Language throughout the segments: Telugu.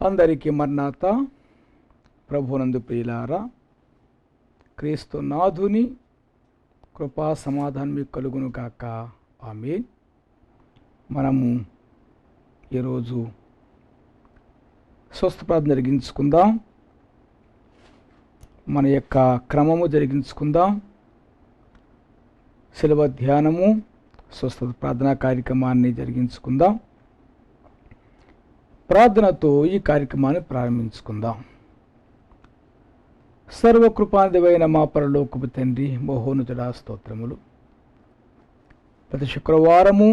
అందరికీ మర్నాత. ప్రభునందు ప్రియులారా, క్రీస్తు నాథుని కృపా సమాధానం మీకు కలుగును కాక. ఆమేన్. మనము ఈరోజు స్వస్థ ప్రార్థన జరిగించుకుందాం. మన యొక్క క్రమము జరిగించుకుందాం. శిలువ ధ్యానము, స్వస్థత ప్రార్థనా కార్యక్రమాన్ని జరిగించుకుందాం. ప్రార్థనతో ఈ కార్యక్రమాన్ని ప్రారంభించుకుందాం. సర్వకృపానిధివైన మా పరలోకపు తండ్రి, మహోన్నతుడా, స్తోత్రములు. ప్రతి శుక్రవారము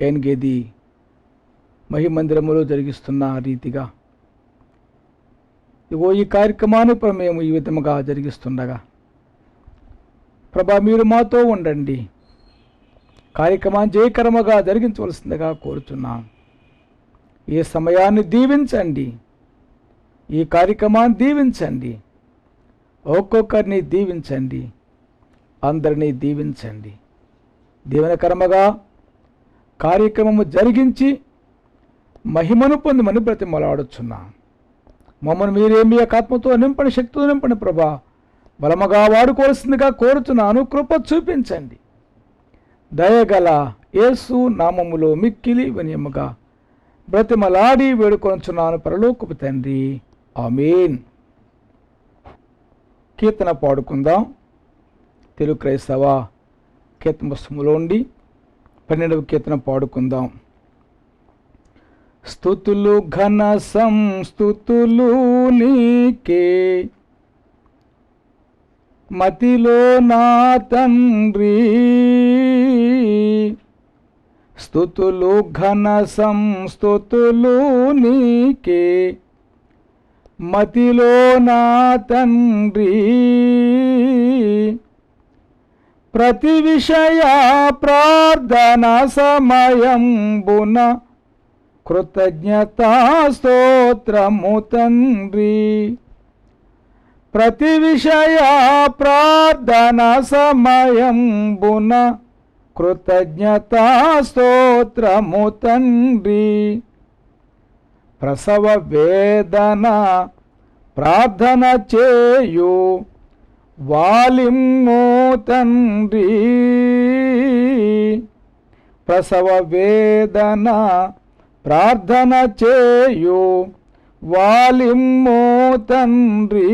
ఎన్గేది మహిమందిరములో జరిగిస్తున్న రీతిగా ఈ కార్యక్రమాన్ని మేము ఈ విధముగా జరిగిస్తుండగా ప్రభా, మీరు మాతో ఉండండి. కార్యక్రమాన్ని జయకరముగా జరిగించవలసిందిగా కోరుచున్నాం. ఈ సమయాన్ని దీవించండి, ఈ కార్యక్రమాన్ని దీవించండి, ఒక్కొక్కరిని దీవించండి, అందరినీ దీవించండి. దీవెనకరముగా కార్యక్రమము జరిగించి మహిమను పొందమని బ్రతిమలాడుచున్నాం. మమ్మల్ని మీరేమి ఆత్మతో నింపని, శక్తితో నింపని ప్రభా, బలముగా వాడుకోవాల్సిందిగా కోరుతున్నాను. కృప చూపించండి. దయగల యేసు నామములో మిక్కిలి వినయముగా బ్రతిమలాడి వేడుకొనుచున్నాను పరలోకపు తండ్రి. ఆమేన్. కీర్తన పాడుకుందాం. తెలుగు క్రైస్తవ కీర్తన పుస్తకములోండి 12వ కీర్తన పాడుకుందాం. స్తుతులు ఘన సంస్తుతులు నీకే, మతిలో నా తండ్రి. స్తుతులు ఘన సంస్తుతులు నీకే, మతిలో నా తండ్రి. ప్రతి విషయ ప్రార్థన సమయంబున కృతజ్ఞతా స్తోత్రము తండ్రి. ప్రతి విషయ ప్రార్థన సమయంబున కృతజ్ఞతా స్తోత్రము తండ్రి. ప్రసవ వేదన ప్రార్థన చేయు వాలిమ్ము తండ్రి. ప్రసవ వేదన ప్రార్థన చేయు వాలిమ్ము తండ్రి.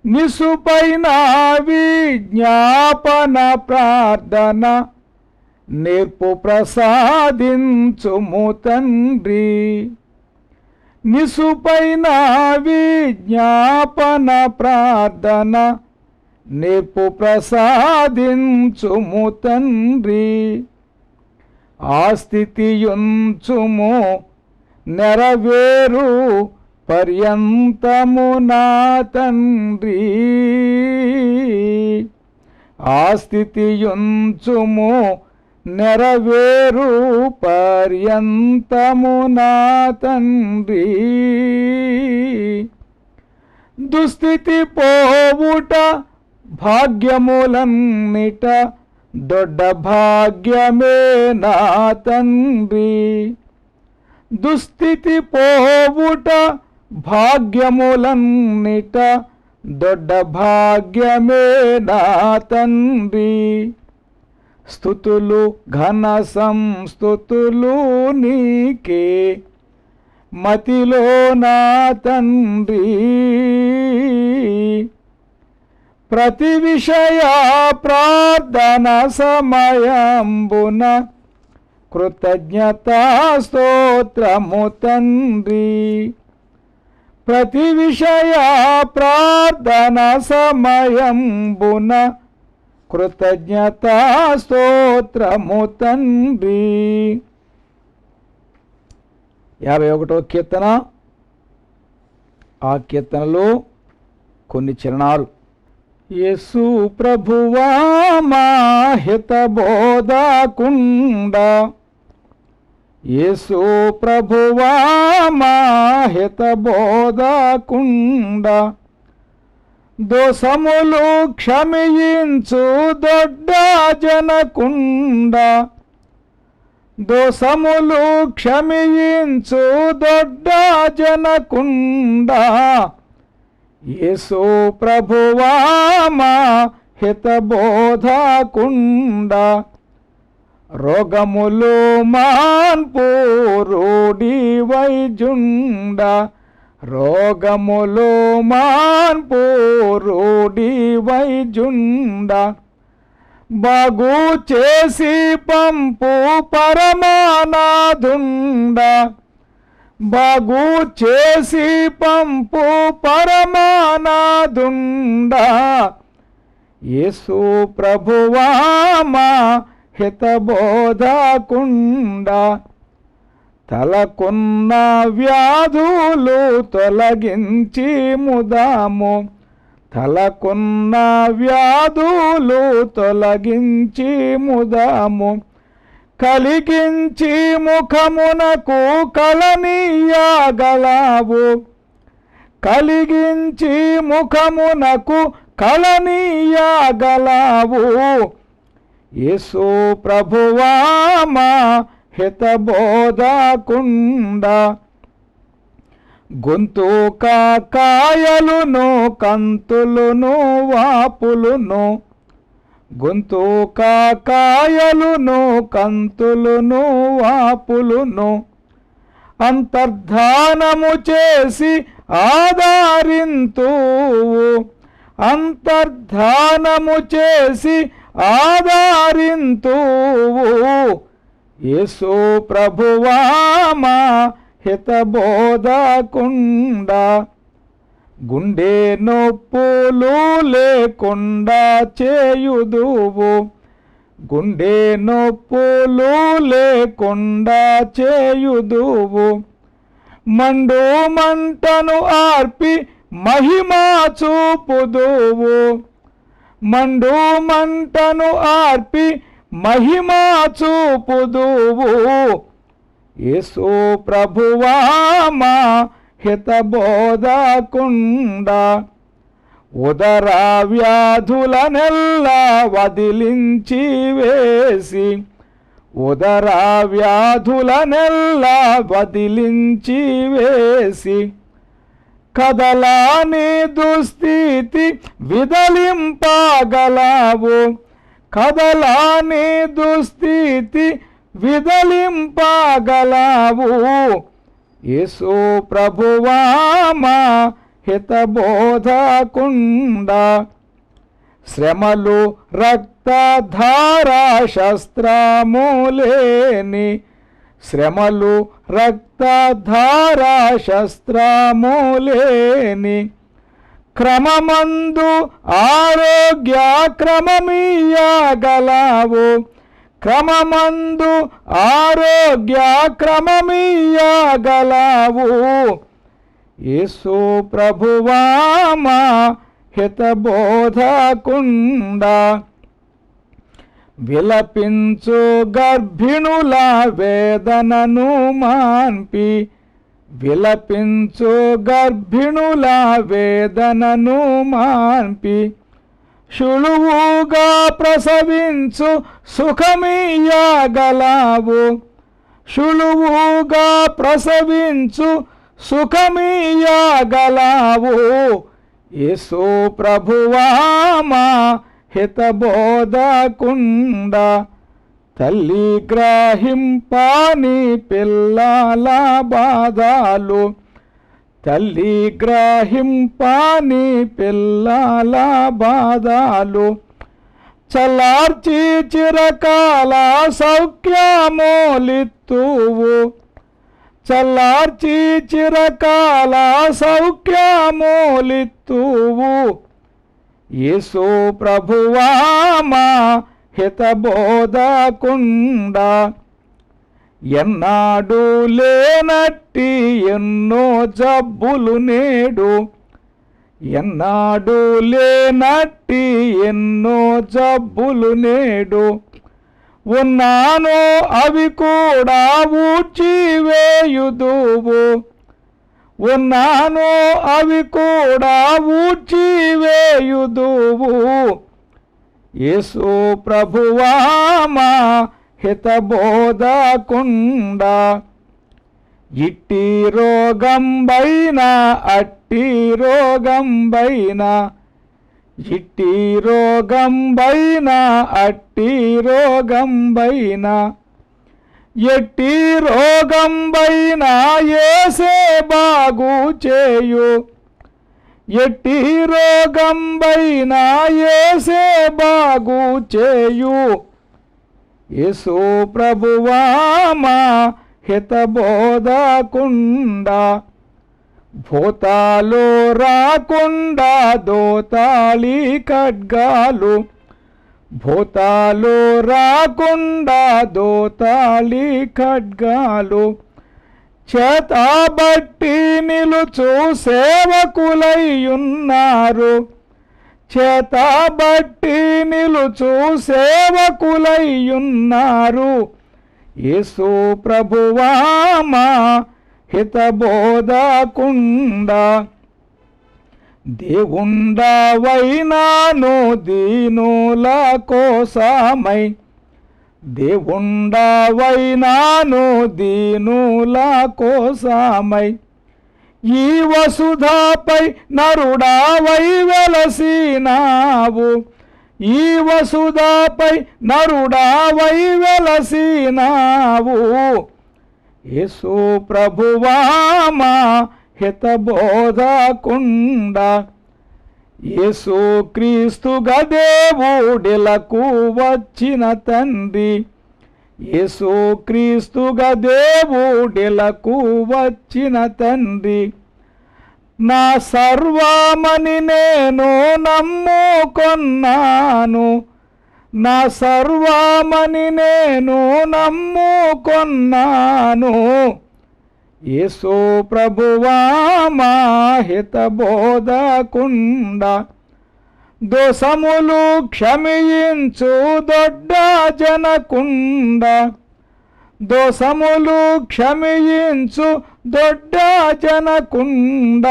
నిసుపైన విజ్ఞాపన ప్రార్థన నేర్పు ప్రసాదించుము తండ్రి. నిసుపైన విజ్ఞాపన ప్రార్థన నేర్పు ప్రసాదించుము తండ్రి. ఆ స్థితియుంచుము నెరవేరు పర్యంతము నా తండ్రి. ఆ స్థితియుంచుము నెరవేరు పర్యంతము నా తండ్రి. దుస్థితి పోవుట భాగ్యములన్నిట దొడ్డ భాగ్యమే నా తండ్రి. దుస్థితి పోవుట భాగ్యములన్నిట దొడ్డ భాగ్యమే నా తండ్రి. స్తుతులు ఘన సంస్తుతులు నీకే, మతిలో నా తండ్రి. ప్రతి విషయ ప్రార్థన సమయంబున కృతజ్ఞతా స్తోత్రము తండ్రి. ప్రతి విషయ ప్రార్థన సమయంబున కృతజ్ఞతా స్తోత్రము తండ్రి. 51వ కీర్తన. ఆ కీర్తనలో కొన్ని చరణాలు. యేసు ప్రభువా మా హితబోధకుండ, యేసు ప్రభువా మా హితబోధకుండ. దోషములు క్షమించు దొడ్డ జనకుండ, దోషములు క్షమించు దొడ్డ జనకుండా యేసు ప్రభువా మా హితబోధకుండా రోగములు మాన్పు రూఢి వైజుండ రోగములు మాన్పు రూఢి వైజుండ బాగు చేసి పంపు పరమానాదుండ బాగు చేసి పంపు పరమానాదుండ యేసు ప్రభువా మా హితబోధకుండా తలకున్న వ్యాధులు తొలగించి ముదాము తలకున్న వ్యాధులు తొలగించి ముదాము కలిగించి ముఖమునకు కలనీయగలవు కలిగించి ముఖమునకు కలనీయగలవు యేసు ప్రభువా మా హితబోధకుండా గొంతు కాయలును కంతులును వాపులును గొంతు కాయలును కంతులును వాపులును అంతర్ధానము చేసి ఆధారింతువు అంతర్ధానము చేసి ఆధారింతువు యేసు ప్రభువా మా హితబోధకుండా గుండె నొప్పులు లేకుండా చేయుదువు గుండె నొప్పులు లేకుండా చేయుదువు మండు మంటను ఆర్పి మహిమ చూపుదువు మండు మంటను ఆర్పి మహిమ చూపుదువు యేసు ప్రభువా మా హితబోధకుండా ఉదర వ్యాధులనెల్లా వదిలించి వేసి ఉదర వ్యాధులనెల్లా వదిలించి వేసి కదలాని దుస్థితి విదలింపగలవు కదలాని దుస్థితి విదలింపగలవు యేసు ప్రభువా మా హితబోధకుండా శ్రమలు రక్తధారా శస్త్రములేని శ్రమలు రక్తధారా శస్త్రములేని క్రమమందు ఆరోగ్య క్రమమీయగలవు క్రమమందు ఆరోగ్య క్రమమీయగలవు యేసు ప్రభువా మా హితబోధకుండా విలపించు గర్భిణుల వేదనను మాన్పి విలపించు గర్భిణుల వేదనను మాన్పి సులువుగా ప్రసవించు సుఖమీయగలవు సులువుగా ప్రసవించు సుఖమీయగలవు యేసు ప్రభువా మా హితబోధకుండా తల్లి గ్రహింపని పిల్లల బాధలు తల్లి గ్రహింపని పిల్లల బాధలు చల్లార్చి చిరకాల సౌఖ్యమోలిత్తువు చల్లార్చి చిరకాల సౌఖ్యమోలిత్తువు యేసు ప్రభువా మా హితబోధకుండా ఎన్నాడు లేనట్టి ఎన్నో జబ్బులు నేడు ఎన్నాడు లేనట్టి ఎన్నో జబ్బులు నేడు ఉన్నాను అవి కూడా ఊడ్చివేయుదువు ఉన్నాను అవి కూడా ఊడ్చివేయుదువు యేసు ప్రభువా మా హితబోధకుండా ఇట్టి రోగంబైన అట్టి రోగంబైన ఇట్టి రోగంబైన అట్టి రోగంబైన ఎట్టి రోగంబైన యేసే బాగు చేయు ఎట్టి రోగంబైన యేసే బాగు చేయు యేసు ప్రభువా మా హితబోధకుండా భూతాలు రాకుండా దోతాళి ఖడ్గాలు భూతాలు రాకుండా దోతాళి ఖడ్గాలు చేతబట్టి నిలుచు సేవకులయ్యున్నారు చేతబట్టి నిలుచు సేవకులయ్యున్నారు యేసు ప్రభువా మా హితబోధకుండా దేవుండవైనాను దీనుల కోసమై దేవుండవైనాను దీనుల కోసమై ఈ వసుధాపై నరుడావై వెలసినావు ఈ వసుధాపై నరుడావై వెలసినావు యేసు ప్రభువా మా హితబోధకుండా యేసు క్రీస్తుగా దేవుడిలకు వచ్చిన తండ్రి యేసు క్రీస్తుగా దేవుడిలకు వచ్చిన తండ్రి నా సర్వమని నేను నమ్ముకొన్నాను నా సర్వమని నేను నమ్ముకొన్నాను యేసు ప్రభువా మా హితబోధకుండా దోషములు క్షమించు దొడ్డ జనకుండ దోషములు క్షమించు దొడ్డ జనకుండ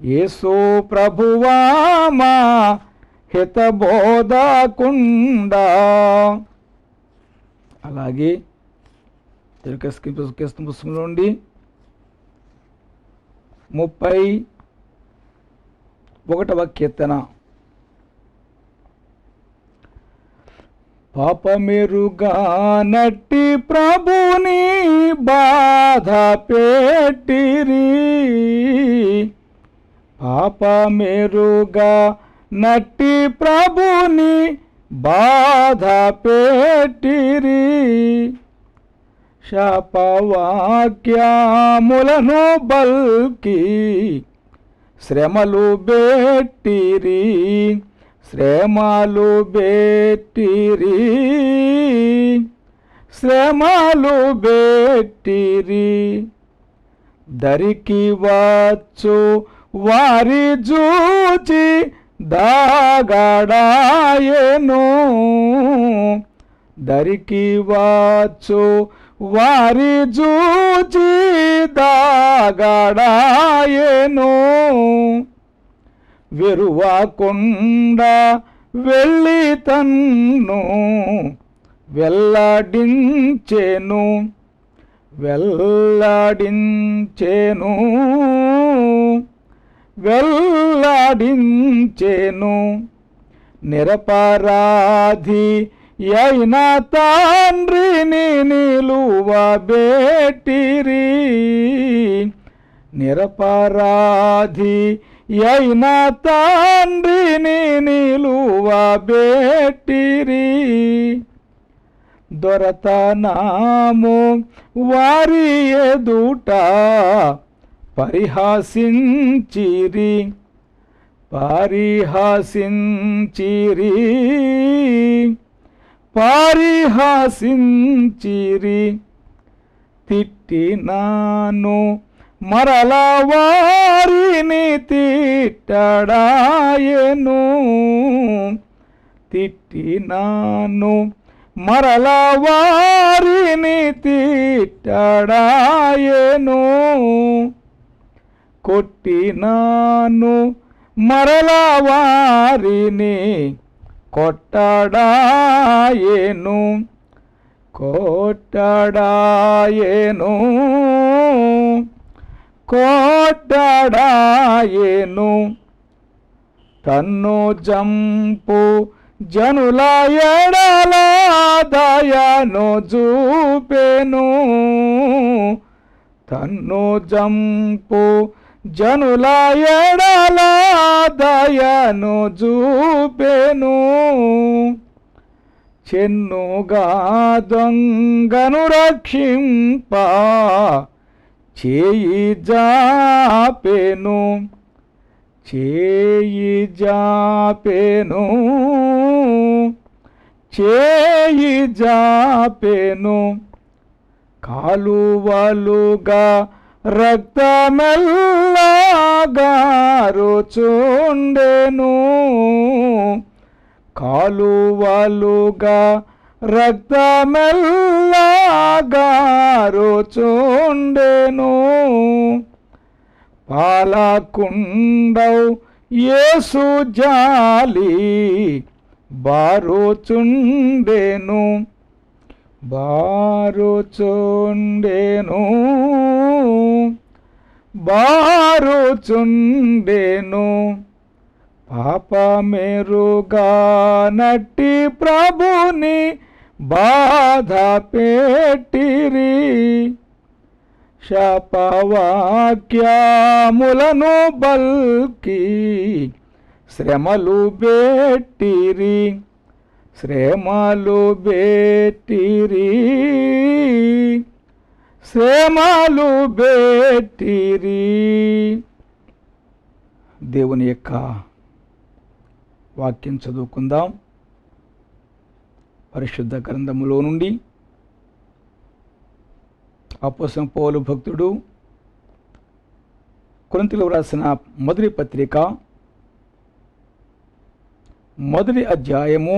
యేసు ప్రభువా మా హితబోధకుండా. అలాగే క్రీస్తు పుస్తకంలో నుండి 31వ కీర్తన. పాపమెరుగా నట్టి ప్రభుని బాధ పెట్టిరి పాపమెరుగా నట్టి ప్రభుని బాధ పెట్టిరి శాపవాక్యములను బల్కి శ్రమలు బెట్టిరి శ్రమలు బెట్టిరి శ్రమలు బెట్టిరి దరికి వచ్చు వారి జూచి దాగడాయెను దరికి వచ్చు వారి జూచి దాగడాయెను వెరువకుండా వెళ్ళి తన్ను వెల్లడించెను వెల్లడించెను వెల్లడించెను నిరపరాధి అయిన తండ్రిని నిలువబెట్టిరి నిరపరాధి అయిన తండ్రిని నిలువబెట్టిరి దొరతనాము వారి ఎదుట పరిహాసించిరి పరిహాసించిరి పరిహాసించిరి తిట్టినాను మరల వారిని తిట్టడాయెను తిట్టినాను మరల వారిని తిట్టడాయెను కొట్టినాను మరల వారిని కొట్టడాయెను కోట్టడాయేను కోట్టడాయేను తన్ను జంపు జనుల ఎడల దయను చూపెను తన్ను జంపు జనుల ఎడల దయను చూపెను చెన్నుగా దొంగను రక్షింప చేయి జాపెను చేయి జాపెను చేయి జాపెను కాలువలుగా రక్తమెల్లగారుచుండెను కాలువలుగా రక్తమెల్లగారుచుండెను పాలకుండవు యేసు జాలి బారుచుండెను బారుచుండెను బారుచుండెను పాపమెరుగా నట్టి ప్రభుని బాధ పెట్టిరి శాపవాక్యములను బల్కి శ్రమలు బెట్టిరి శ్రమలు బెట్టిరి శ్రమలు బెట్టిరి. దేవుని యొక్క వాక్యం చదువుకుందాం. పరిశుద్ధ గ్రంథములో నుండి అపోస్తలుడైన పౌలు భక్తుడు కొరింథీయులకు రాసిన మొదటి పత్రిక మొదటి అధ్యాయము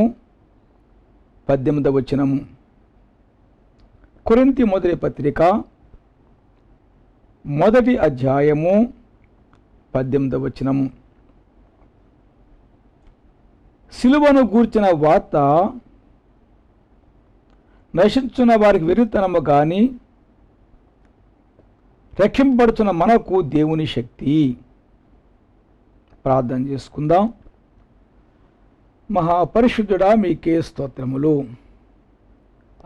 18వ వచనము. కొరింథీ మొదటి పత్రిక మొదటి అధ్యాయము 18వ వచనము. సిలువను గూర్చిన వార్త నశించున్న వారికి వెర్రితనము కానీ రక్షింపబడుతున్న మనకు దేవుని శక్తి. ప్రార్థన చేసుకుందాం. మహాపరిశుద్ధుడా, మీకే స్తోత్రములు.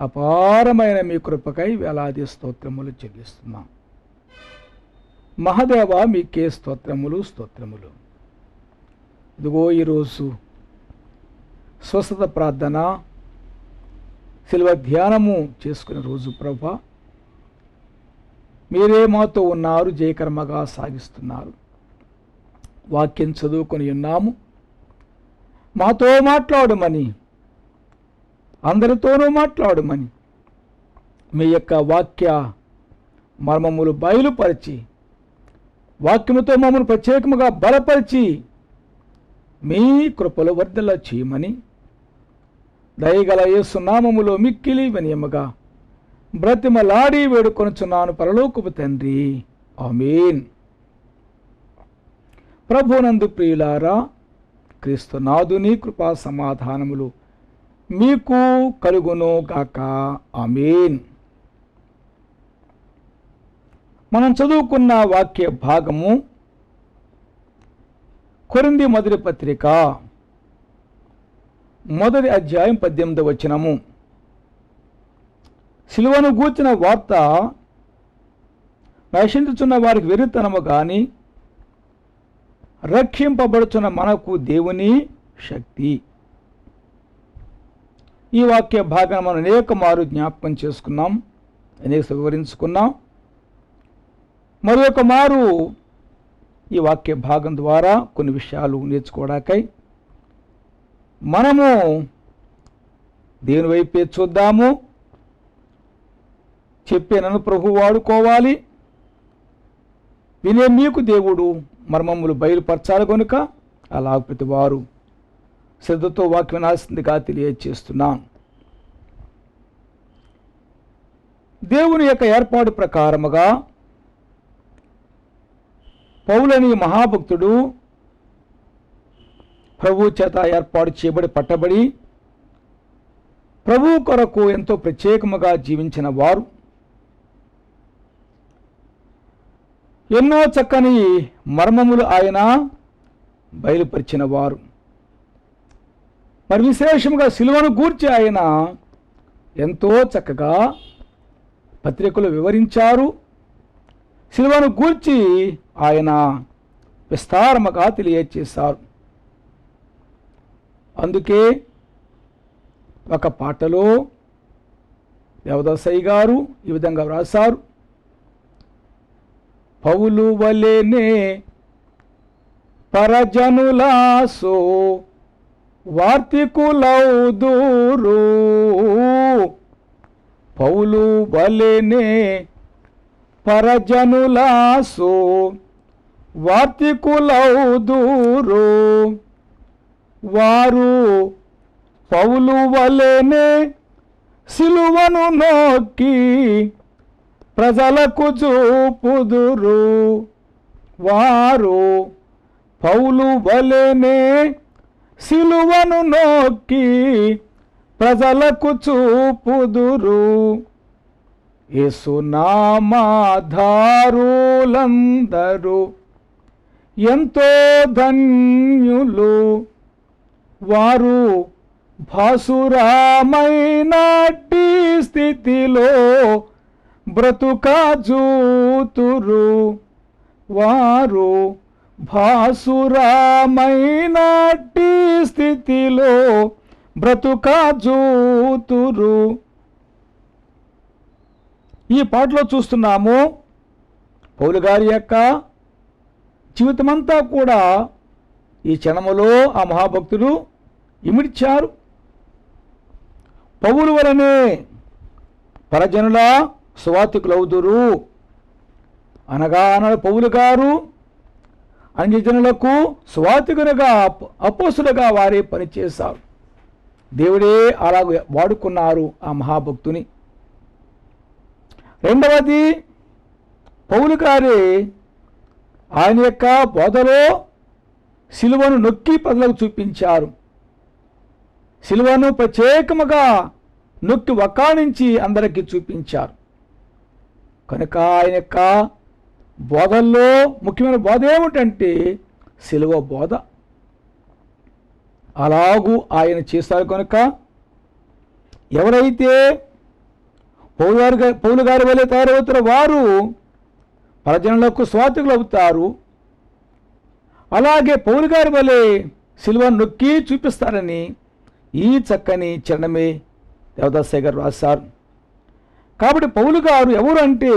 అపారమైన మీ కృపకై వేలాది స్తోత్రములు చెల్లిస్తున్నాం. మహాదేవ, మీకే స్తోత్రములు స్తోత్రములు. ఇదిగో ఈరోజు స్వస్థత ప్రార్థన శిలువ ధ్యానము చేసుకునే రోజు ప్రభా, మీరే మాతో ఉన్నారు, జయకర్మగా సాగిస్తున్నారు. వాక్యం చదువుకొని ఉన్నాము. మాతో మాట్లాడమని, అందరితోనూ మాట్లాడమని మీ యొక్క వాక్య మర్మములు బయలుపరిచి వాక్యముతో మమ్మల్ని ప్రత్యేకముగా బలపరిచి మీ కృపలు వర్ధల చేయమని దయగల యేసు నామములో మిక్కిలి వినయముగా బ్రతిమలాడి వేడుకొనుచున్నాను పరలోకపు తండ్రి, ఆమేన్. ప్రభునందు ప్రియులారా, క్రీస్తునాథుని కృపా సమాధానములు మీకు కలుగును గాక, ఆమేన్. మనం చదువుకున్న వాక్య భాగము కొరింథీ మొదటి పత్రిక మొదటి అధ్యాయం 18వ వచనము. సిలువను గూర్చిన వార్త నశించుచున్న వారికి వెర్రితనము కానీ రక్షింపబడుచున్న మనకు దేవుని శక్తి. ఈ వాక్య భాగాన్ని మనం అనేక మారు జ్ఞాపకం చేసుకున్నాం, అనేక వివరించుకున్నాం. మరి ఒక మారు ఈ వాక్య భాగం ద్వారా కొన్ని విషయాలు నేర్చుకోవడానికై మనము దేవుని వైపే చూద్దాము. చెప్పే నన్ను ప్రభు వాడుకోవాలి, వినే మీకు దేవుడు మర్మములు బయలుపరచాలి కనుక అలా ప్రతి వారు శ్రద్ధతో వాక్యం వినాల్సిందిగా తెలియజేస్తున్నాం. దేవుని యొక్క ఏర్పాటు ప్రకారముగా పౌలని మహాభక్తుడు ప్రభు చేత ఏర్పాటు చేయబడి పట్టబడి ప్రభువు కొరకు ఎంతో ప్రత్యేకముగా జీవించిన వారు, ఎన్నో చక్కని మర్మములు ఆయన బయలుపరిచిన వారు, మరి విశేషముగా సిలువను గూర్చి ఆయన ఎంతో చక్కగా పత్రికలు వివరించారు. సిలువను గూర్చి ఆయన విస్తారముగా తెలియచేశారు. అందుకే ఒక పాటలో దేవదాసయ్య గారు ఈ విధంగా వ్రాసారు. పౌలు వలెనే పరజనులాసో వార్తికులౌదురు, పౌలు వలెనే పరజనులాసో వార్తికులౌదురు, వారు పౌలు వలెనే సిలువను నొక్కి ప్రజలకు చూపుదురు, వారు పౌలు వలెనే సిలువను నొక్కి ప్రజలకు చూపుదురు. యేసునామధారులందరూ ఎంతో ధన్యులు, వారు భాసురామైనట్టి స్థితిలో బ్రతుకాజూతురు, వారు భాసురామైనట్టి స్థితిలో బ్రతుకాజూతురు. ఈ పాటలో చూస్తున్నాము పౌలు గారి యొక్క జీవితమంతా కూడా ఈ క్షణములో ఆ మహాభక్తులు ఇమిడ్చారు. పౌలు వలనే పరజనుల సువార్తికులవుదురు అనగా పౌలు గారు అన్యజనులకు సువార్తికునిగా అపోస్తులుగా వారే పనిచేశారు. దేవుడే అలాగ వాడుకున్నారు ఆ మహాభక్తుని. రెండవది, పౌలు గారే ఆయన యొక్క బోధలో సిలువను నొక్కి ప్రజలకు చూపించారు. సిలువను ప్రత్యేకముగా నొక్కి వక్కాణించి అందరికీ చూపించారు. కనుక ఆయన యొక్క బోధల్లో ముఖ్యమైన బోధ ఏమిటంటే సిలువ బోధ. అలాగూ ఆయన చేశారు. కనుక ఎవరైతే పౌలు గారి వలె తయారవుతారో వారు ప్రజలకు స్వార్థకులు అవుతారు. అలాగే పౌలు గారి వలె సిలువను నొక్కి చూపిస్తారని ఈ చక్కని చరణమే దేవదాసయ్య గారు రాశారు. కాబట్టి పౌలు గారు ఎవరు అంటే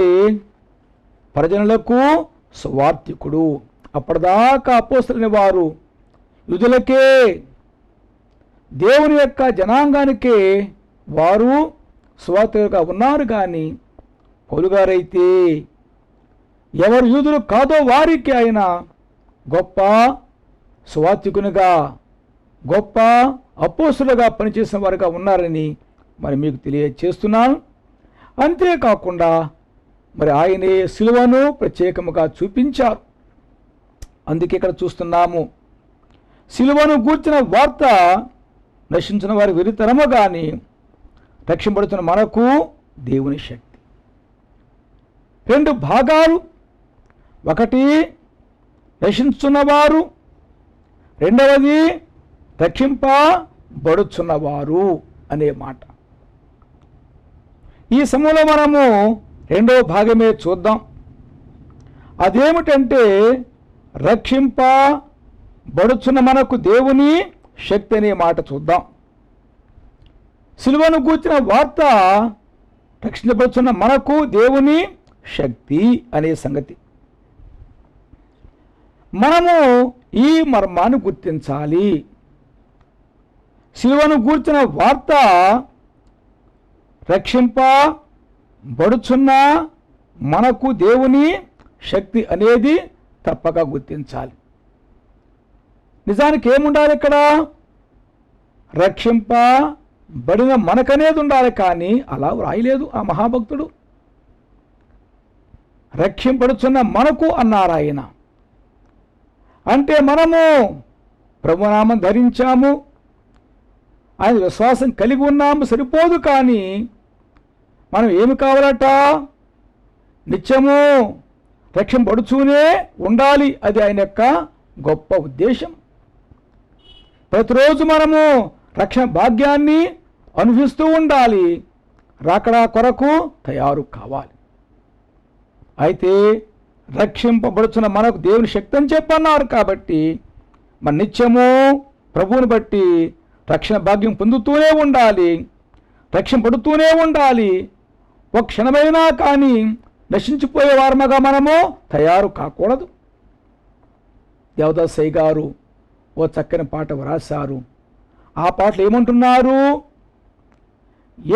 ప్రజలకు స్వార్థికుడు. అప్పటిదాకా అపోస్తలుని వారు యూదులకే, దేవుని యొక్క జనాంగానికే వారు స్వార్థికులుగా ఉన్నారు. కానీ పౌలు గారైతే ఎవరు యూదులు కాదో వారికి ఆయన గొప్ప స్వార్థికునిగా, గొప్ప అపోస్తలుగా పనిచేసిన వారుగా ఉన్నారని మరి మీకు తెలియజేస్తున్నాను. అంతేకాకుండా మరి ఆయనే సిలువను ప్రత్యేకముగా చూపించారు. అందుకే ఇక్కడ చూస్తున్నాము, సిలువను గూర్చిన వార్త నశించిన వారి వెరితరము కానీ రక్షింపడుతున్న మనకు దేవుని శక్తి. రెండు భాగాలు, ఒకటి రక్షించున్నవారు, రెండవది రక్షింపబడుచున్నవారు అనే మాట. ఈ సమయంలో మనము రెండవ భాగమే చూద్దాం. అదేమిటంటే రక్షింపబడుచున్న మనకు దేవుని శక్తి అనే మాట చూద్దాం. సిలువను గూర్చిన వార్త రక్షించబడుచున్న మనకు దేవుని శక్తి అనే సంగతి. మనము ఈ మర్మాన్ని గుర్తించాలి. సిలువను గూర్చిన వార్త రక్షింపబడుచున్న మనకు దేవుని శక్తి అనేది తప్పక గుర్తించాలి. నిజానికి ఏముండాలి ఇక్కడ? రక్షింపబడిన మనకనేది ఉండాలి. కానీ అలా వ్రాయలేదు ఆ మహాభక్తుడు. రక్షింపబడుచున్న మనకు అన్నారు ఆయన. అంటే మనము ప్రభునామం ధరించాము, ఆయన విశ్వాసం కలిగి ఉన్నాము సరిపోదు, కానీ మనం ఏమి కావాలట? నిత్యము రక్షింపబడుతూనే ఉండాలి. అది ఆయన యొక్క గొప్ప ఉద్దేశం. ప్రతిరోజు మనము రక్షణ భాగ్యాన్ని అనుభవిస్తూ ఉండాలి, రాకడా కొరకు తయారు కావాలి. అయితే రక్షింపబడుచున్న మనకు దేవుని శక్తి అని చెప్పన్నారు కాబట్టి మన నిత్యము ప్రభువుని బట్టి రక్షణ భాగ్యం పొందుతూనే ఉండాలి, రక్షింపబడుతూనే ఉండాలి. ఒక క్షణమైనా కానీ నశించిపోయే వారముగా మనము తయారు కాకూడదు. దేవదాసయ్య గారు ఓ చక్కని పాట వ్రాశారు. ఆ పాటలు ఏమంటున్నారు?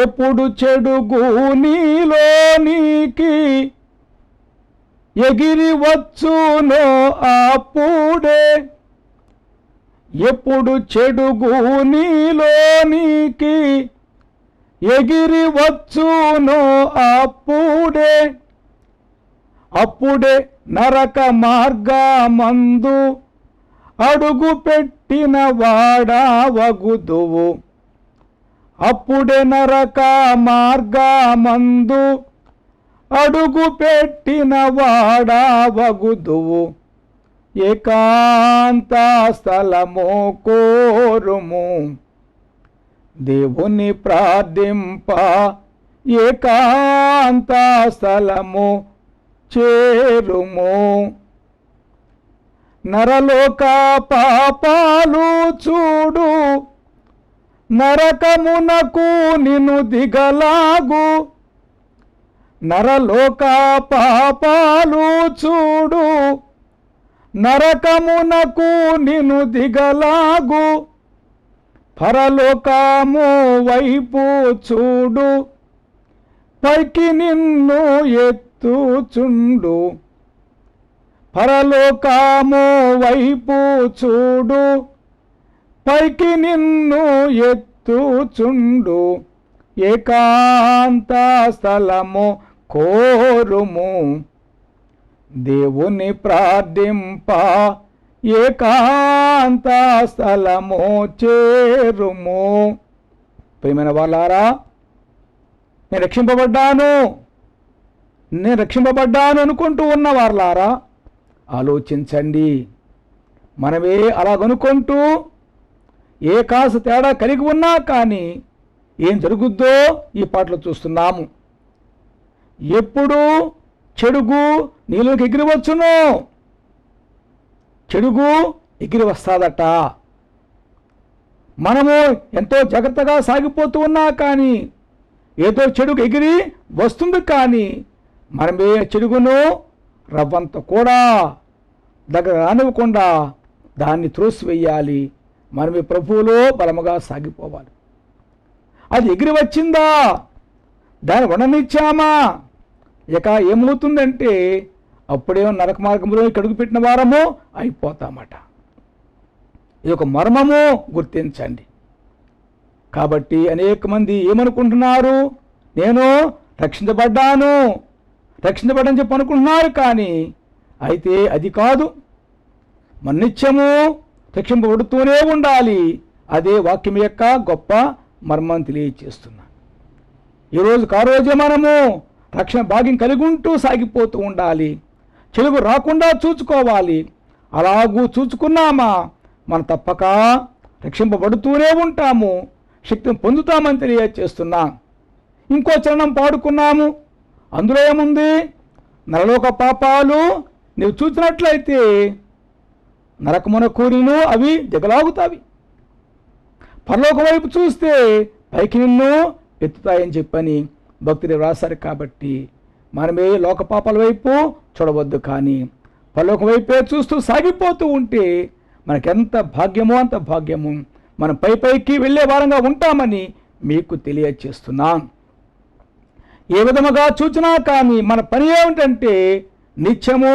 ఎప్పుడు చెడుగు నీలోనికి ఎగిరి వచ్చునో అప్పుడే, ఎప్పుడు చెడుగు నీలోనికి ఎగిరి వచ్చునో అప్పుడే, అప్పుడే నరక మార్గమందు అడుగు పెట్టిన వాడవగుదువు, అప్పుడే నరక మార్గమందు అడుగు పెట్టిన వాడవగుదువు. ఏకాంత స్థలము కోరుము, దేవుని ప్రార్థింప ఏకాంత స్థలము చేరుము. నరలోక పాపాలు చూడు, నరకమునకు నిన్ను దిగలాగు, నరలోక పాపాలు చూడు, నరకమునకు నిన్ను దిగలాగు. పరలోకము వైపు చూడు, పైకి నిన్ను ఎత్తుచుండు, పరలోకము వైపు చూడు, పైకి నిన్ను ఎత్తుచుండు. ఏకాంత స్థలము కోరుము, దేవుని ప్రార్థింప ఏకాంత స్థలము చేరుము. ప్రియమైన వాళ్ళారా, నేను రక్షింపబడ్డాను అనుకుంటూ ఉన్న వాళ్ళారా, ఆలోచించండి. మనమే అలాగనుకుంటూ ఏ కాస్త తేడా కలిగి ఉన్నా కానీ ఏం జరుగుద్దో ఈ పాటలో చూస్తున్నాము. ఎప్పుడు చెడుగు నీలోకి ఎగిరి వచ్చును, చెడుగు ఎగిరి వస్తాదట. మనము ఎంతో జాగ్రత్తగా సాగిపోతూ ఉన్నా కానీ ఏదో చెడుగు ఎగిరి వస్తుంది, కానీ మనమే చెడుగును రవ్వంత కూడా దగ్గర రానివ్వకుండా దాన్ని త్రోసివేయాలి. మనమే ప్రభువులో బలముగా సాగిపోవాలి. అది ఎగిరి వచ్చిందా, దాన్ని ఉండనిచ్చామా, ఇక ఏమవుతుందంటే అప్పుడేమో నరక మార్గంలో అడుగు పెట్టిన వారము అయిపోతామట. ఇది ఒక మర్మము, గుర్తించండి. కాబట్టి అనేక మంది ఏమనుకుంటున్నారు? నేను రక్షించబడ్డని చెప్పి అనుకుంటున్నారు, కానీ అయితే అది కాదు. మన నిత్యము రక్షింపబడుతూనే ఉండాలి. అదే వాక్యం యొక్క గొప్ప మర్మం తెలియచేస్తున్నా. ఈరోజు రోజే మనము రక్షణ భాగ్యం కలిగి ఉంటూ సాగిపోతూ ఉండాలి. చెలుగు రాకుండా చూసుకోవాలి. అలాగూ చూసుకున్నామా మనం తప్పక రక్షింపబడుతూనే ఉంటాము, శక్తిని పొందుతామని తెలియచేస్తున్నా. ఇంకో చరణం పాడుకున్నాము. అందులో ఏముంది? నరలోక పాపాలు నీవు చూసినట్లయితే నరకమున కూరిను అవి దిగలాగుతావి, పరలోక వైపు చూస్తే పైకి నిన్ను ఎత్తుతాయని చెప్పని భక్తులు రాశారు. కాబట్టి మనమే లోక పాపాల వైపు చూడవద్దు, కానీ పరలోక వైపే చూస్తూ సాగిపోతూ ఉంటే మనకెంత భాగ్యమో అంత భాగ్యము. మనం పైకి వెళ్ళే వారంగా ఉంటామని మీకు తెలియచేస్తున్నాను. ఏ విధముగా చూచినా కానీ మన పని ఏమిటంటే నిత్యము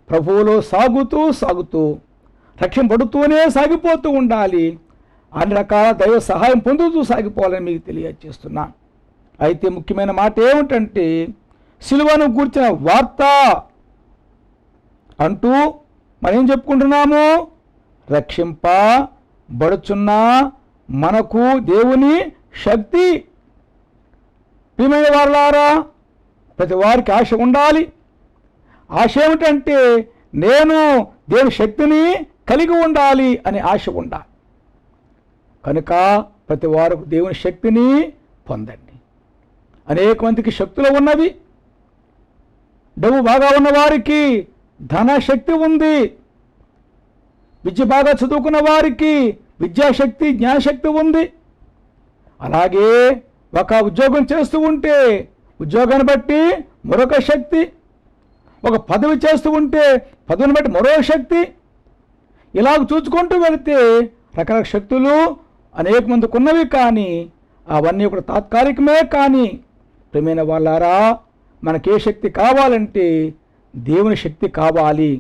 ప్రభువులో సాగుతూ రక్షింపబడుతూనే సాగిపోతూ ఉండాలి. అన్ని రకాల దైవ సహాయం పొందుతూ సాగిపోవాలని మీకు తెలియజేస్తున్నా. అయితే ముఖ్యమైన మాట ఏమిటంటే సిలువను గూర్చిన వార్త అంటూ మనం ఏం చెప్పుకుంటున్నాము? రక్షింపబడుచున్న మనకు దేవుని శక్తి. ప్రియమైన వారలారా, ప్రతి వారికి ఆశ ఉండాలి. ఆశ ఏమిటంటే నేను దేవుని శక్తిని కలిగి ఉండాలి అనే ఆశ ఉండాలి. కనుక ప్రతి వారు దేవుని శక్తిని పొందండి. అనేక మందికి శక్తులు ఉన్నవి. డబ్బు బాగా ఉన్నవారికి ధన శక్తి ఉంది. విద్య బాగా చదువుకున్న వారికి విద్యాశక్తి, జ్ఞానశక్తి ఉంది. అలాగే ఒక ఉద్యోగం చేస్తూ ఉంటే ఉద్యోగాన్ని బట్టి మరొక శక్తి, ఒక పదవి చేస్తూ ఉంటే పదవిని బట్టి మరో శక్తి, ఇలాగ చూసుకుంటూ వెళితే రకరకాల శక్తులు అనేక మందికి ఉన్నవి. కానీ అవన్నీ కూడా తాత్కాలికమే. కానీ ప్రియమైన వాళ్ళారా, మనకే శక్తి కావాలంటే దేవుని శక్తి కావాలి.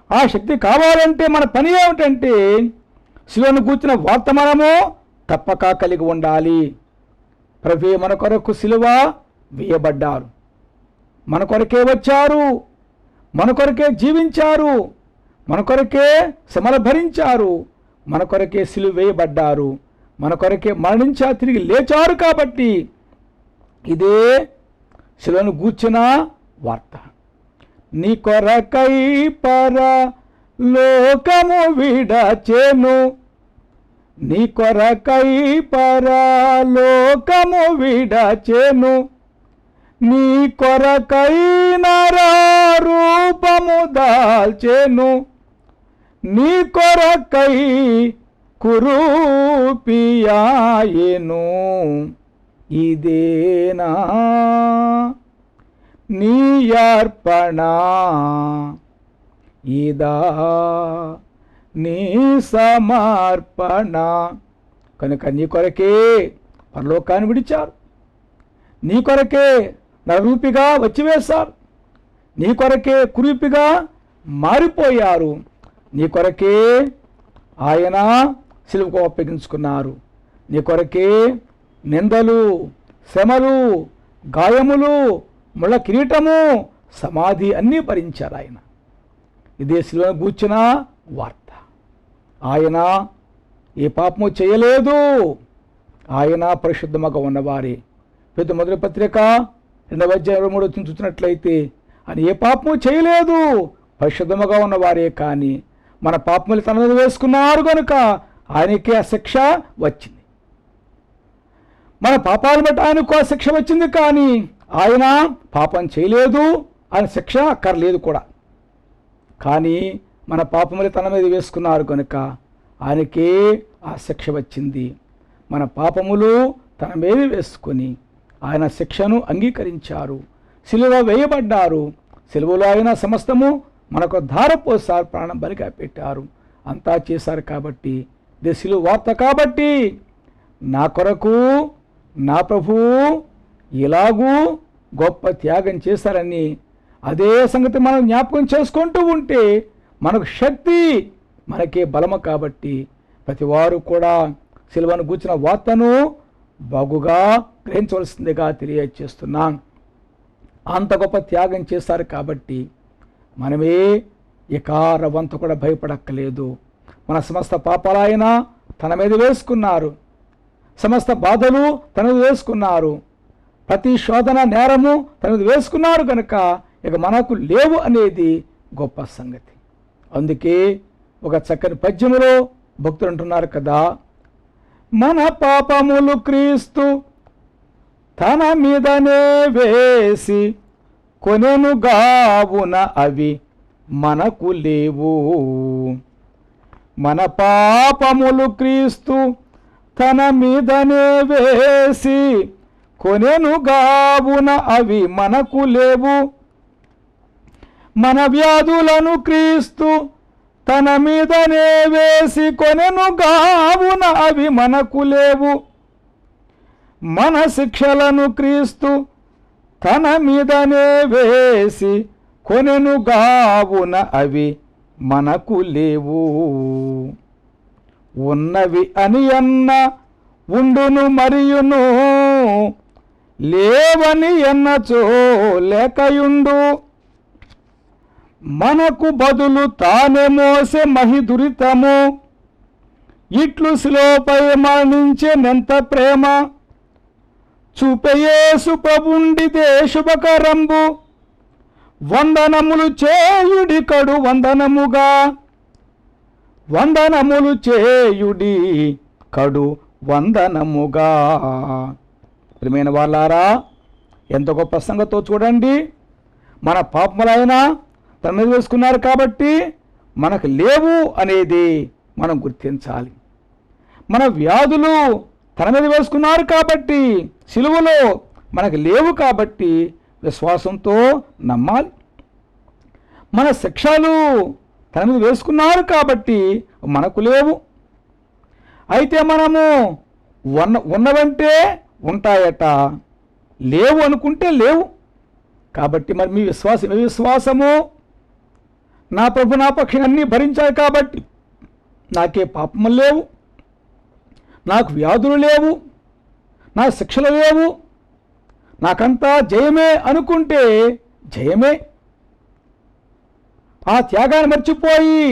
ఆ శక్తి కావాలంటే మన పని ఏమిటంటే శిలువను కూర్చున్న వర్తమానము తప్పక కలిగి ఉండాలి. ప్రభువే మన కొరకు శిలువ వేయబడ్డారు, మన కొరకే వచ్చారు, మన కొరకే జీవించారు, మన కొరకే శ్రమలు భరించారు, మన కొరకే శిలువ వేయబడ్డారు, మన కొరకే మరణించారు, తిరిగి లేచారు. కాబట్టి ఇదే శిలువను గూర్చిన వార్త. నీ కొరకై పరలోకము విడచెను, నీ కొరకై పరలోకము విడచెను, నీ కొరకై నరరూపము దాల్చెను, నీ కొరకై కురూపియాయెను. ఇదేనా నీ అర్పణ, ఇదా నీ సమర్పణ. కనుక నీ కొరకే పరలోకాన్ని విడిచారు, నీ కొరకే నరరూపిగా వచ్చివేశారు, నీ కొరకే కురూపిగా మారిపోయారు, నీ కొరకే ఆయన సిలువకు అప్పగించుకున్నారు, నీ కొరకే నిందలు, శ్రమలు, గాయములు, ముళ్ళ కిరీటము, సమాధి అన్నీ భరించారు ఆయన. ఇదే సిలువను గూర్చిన వార్త. ఆయన ఏ పాపము చేయలేదు. ఆయన పరిశుద్ధముగా ఉన్నవారే. పేతురు మొదటి పత్రిక 2:23 చూసినట్లయితే ఆయన ఏ పాపము చేయలేదు, పరిశుద్ధముగా ఉన్నవారే. కానీ మన పాపములు తన మీద వేసుకున్నారు కనుక ఆయనకే ఆ శిక్ష వచ్చింది. మన పాపాలు బట్టి ఆయనకు ఆ శిక్ష వచ్చింది. కానీ ఆయన పాపం చేయలేదు, ఆయన శిక్ష అక్కర్లేదు కూడా. కానీ మన పాపములు తన మీద వేసుకున్నారు కనుక ఆయనకే ఆ శిక్ష వచ్చింది. మన పాపములు తన మీద వేసుకొని ఆయన శిక్షను అంగీకరించారు, సిలువ వేయబడ్డారు. సిలువలో ఆయన సమస్తము మనకు ధారపోసారు, ప్రాణం బలిగా పెట్టారు, అంతా చేశారు. కాబట్టి ఇది సిలువ వార్త. కాబట్టి నా కొరకు నా ప్రభువు ఇలాగూ గొప్ప త్యాగం చేశారని అదే సంగతి మనం జ్ఞాపకం చేసుకుంటూ ఉంటే మనకు శక్తి, మనకే బలము. కాబట్టి ప్రతివారు కూడా సిలువను గూర్చిన వార్తను బాగుగా గ్రహించవలసిందిగా తెలియజేస్తున్నాను. అంత గొప్ప త్యాగం చేశారు కాబట్టి మనమే ఎకారవంత కూడా భయపడక్కలేదు. మన సమస్త పాపాలైనా తన మీద వేసుకున్నారు, సమస్త బాధలు తన మీద వేసుకున్నారు, ప్రతి శోధన నేరము తన మీద వేసుకున్నారు. కనుక ఇక మనకు లేవు అనేది గొప్ప సంగతి. అందుకే ఒక చక్కని పద్యములో భక్తులు అంటున్నారు కదా, మన పాపములు క్రీస్తు తన మీదనే వేసి కొనెను గావున అవి మనకు లేవు. మన పాపములు క్రీస్తు తన మీదనే వేసి కొనెను గావున అవి మనకు లేవు. మన వ్యాధులను క్రీస్తు తన మీదనే వేసి కొనెను గావున అవి మనకు లేవు. మన శిక్షలను క్రీస్తు తన మీదనే వేసి కొనెను గావున అవి మనకు లేవు. ఉన్నవి అని అన్న ఉండును మరియును, లేవని ఎన్నచో లేకయుండు. మనకు బదులు తానే మోసే మహిదురితము, ఇట్లు శిలువపై మరణించెనెంత ప్రేమ, చూపెయేసు ప్రభుండిదే శుభకరంబు. వందనములు చేయుడి కడు వందనముగా, వందనములు చేయుడి కడు వందనముగా. ప్రియమైన వాళ్ళారా, ఎంత గొప్ప సంగతో చూడండి. మన పాపములైనా తన మీద వేసుకున్నారు కాబట్టి మనకు లేవు అనేది మనం గుర్తించాలి. మన వ్యాధులు తన మీద వేసుకున్నారు కాబట్టి సిలువలో మనకు లేవు కాబట్టి విశ్వాసంతో నమ్మాలి. మన శిక్షలు తన మీద వేసుకున్నారు కాబట్టి మనకు లేవు. అయితే మనము ఉన్నవంటే ఉంటాయట, లేవు అనుకుంటే లేవు. కాబట్టి మరి మీ విశ్వాసం ఏ విశ్వాసము? నా ప్రభు నా పక్షం అన్నీ భరించాడు కాబట్టి నాకే పాపములు లేవు, నాకు వ్యాధులు లేవు, నా శిక్షలు లేవు, నాకంతా జయమే అనుకుంటే జయమే. ఆ త్యాగాన్ని మర్చిపోయి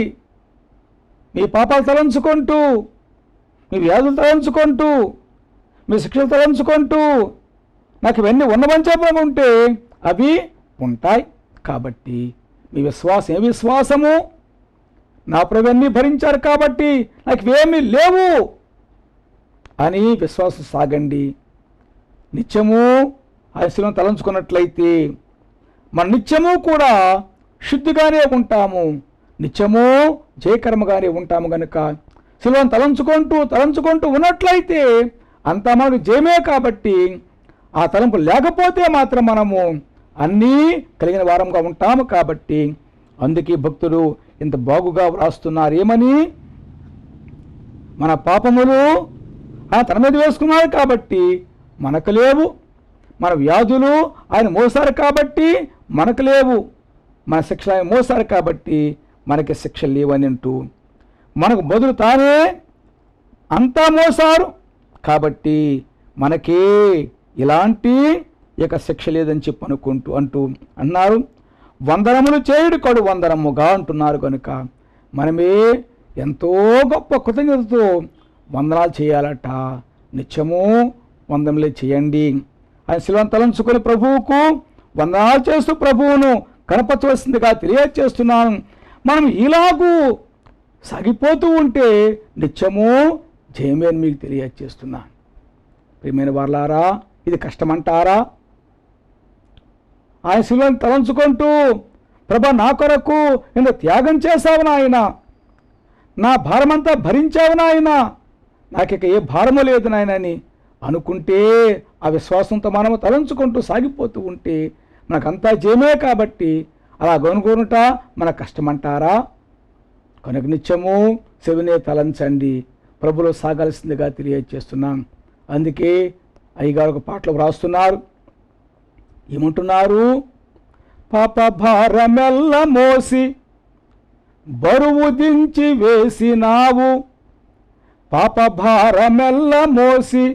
మీ పాపాలు తలంచుకుంటూ, మీ వ్యాధులు తలంచుకుంటూ, మీ శిక్షలు తలంచుకుంటూ నాకు ఇవన్నీ ఉన్నవంచబడి ఉంటే అవి ఉంటాయి. కాబట్టి మీ విశ్వాసం ఏ విశ్వాసము? నా ప్రభు అన్నీ భరించారు కాబట్టి నాకు ఇవేమీ లేవు అని విశ్వాసం సాగండి. నిత్యము ఆ శిలువను తలంచుకున్నట్లయితే మన నిత్యము కూడా శుద్ధిగానే ఉంటాము, నిత్యము జయకరముగానే ఉంటాము. కనుక శిలువను తలంచుకుంటూ ఉన్నట్లయితే అంతా మనకు జయమే. కాబట్టి ఆ తలంపు లేకపోతే మాత్రం మనము అన్నీ కలిగిన వారంగా ఉంటాము. కాబట్టి అందుకే భక్తుడు ఇంత బాగుగా వ్రాస్తున్నారు. ఏమని? మన పాపములు తన మీద వేసుకున్నారు కాబట్టి మనకు లేవు, మన వ్యాధులు ఆయన మోసారు కాబట్టి మనకు లేవు, మన శిక్ష ఆయన మోసారు కాబట్టి మనకి శిక్ష లేవని అంటూ, మనకు బదులు తానే అంతా మోసారు కాబట్టి మనకే ఇలాంటి ఇక శిక్ష లేదని చెప్పి అంటూ అన్నారు. వందనములు చేయుడు కడు వందనముగా అంటున్నారు. కనుక మనమే ఎంతో గొప్ప కృతజ్ఞతతో వందనాలు చేయాలట. నిత్యము వందనములే చేయండి. ఆయన శిలువను తలంచుకొని ప్రభువుకు వందనాలు చేస్తూ ప్రభువును కనపరచవలసిందిగా తెలియజేస్తున్నాను. మనం ఇలాగూ సాగిపోతూ ఉంటే నిత్యము జయమే అని మీకు తెలియజేస్తున్నాను. ప్రియమైన వారలారా, ఇది కష్టమంటారా? ఆయన శిలువను తలంచుకుంటూ ప్రభా నా కొరకు ఇంత త్యాగం చేశావు నాయన, నా భారమంతా భరించావు నాయన, నాకిక ఏ భారము లేదు నాయన అని అనుకుంటే, ఆ విశ్వాసంతో మనము తలంచుకుంటూ సాగిపోతూ ఉంటే మనకంతా జయమే. కాబట్టి అలా గనుగొనుట మన కష్టమంటారా? కనుక నిత్యము శివునే తలంచండి, ప్రభులో సాగాల్సిందిగా తెలియజేస్తున్నాం. అందుకే అయ్యగారు ఒక పాటలు వ్రాస్తున్నారు. ఏమంటున్నారు? పాప భారమెల్ల మోసి బరువు దించి వేసినావు, పాప భారమెల్ల మోసి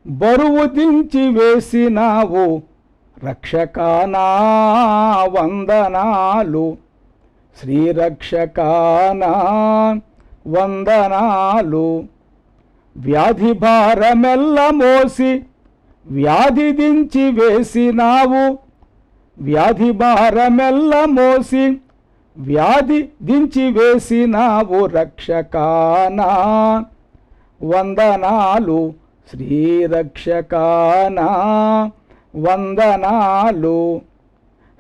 బరువు దించి వేసినావు, రక్షకానా వందనాలు, శ్రీరక్షకానా వందనాలు. వ్యాధి భారమెల్ల మోసి వ్యాధి దించి వేసినావు, వ్యాధి భారమెల్ల మోసి వ్యాధి దించి వేసినావు, రక్షకానా వందనాలు, శ్రీరక్షకానా వందనాలు.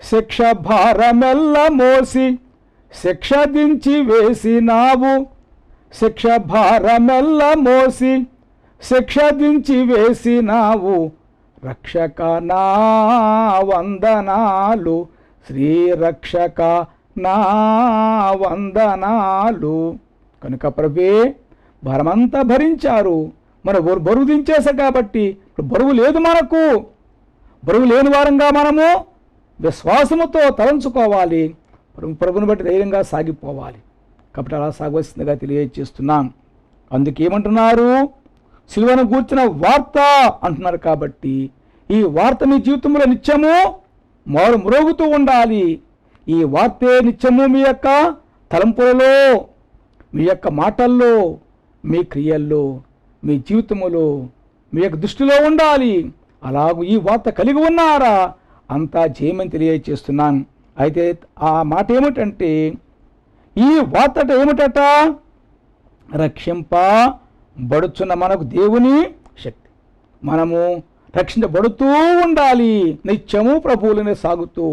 శిక్ష భారమెల్ల మోసి శిక్ష దించి వేసినావు, శిక్ష భారమెల్ల మోసి శిక్ష దించి వేసినావు, రక్షకానా వందనాలు, శ్రీరక్షక నా వందనాలు. కనుక ప్రభే భారమంతా భరించారు, మన బరువు దించేశారు. కాబట్టి ఇప్పుడు బరువు లేదు మనకు. బరువు లేని వారంగా మనము విశ్వాసముతో తలంచుకోవాలి, ప్రభుని బట్టి ధైర్యంగా సాగిపోవాలి. కాబట్టి అలా సాగవలసిందిగా తెలియజేస్తున్నాం. అందుకేమంటున్నారు? సిలువను గూర్చిన వార్త అంటున్నారు. కాబట్టి ఈ వార్త మీ జీవితంలో నిత్యము మ్రోగుతూ ఉండాలి. ఈ వార్తే నిత్యము మీ యొక్క తలంపులలో, మీ యొక్క మాటల్లో, మీ క్రియల్లో, మీ జీవితంలో, మీ యొక్క దృష్టిలో ఉండాలి. అలాగూ ఈ వార్త కలిగి ఉన్నారా? అంతా చేయమని తెలియజేస్తున్నాను. అయితే ఆ మాట ఏమిటంటే, ఈ వార్త ఏమిటట? రక్షింపబడుచున్న మనకు దేవుని శక్తి. మనము రక్షించబడుతూ ఉండాలి, నిత్యము ప్రభువులనే సాగుతూ.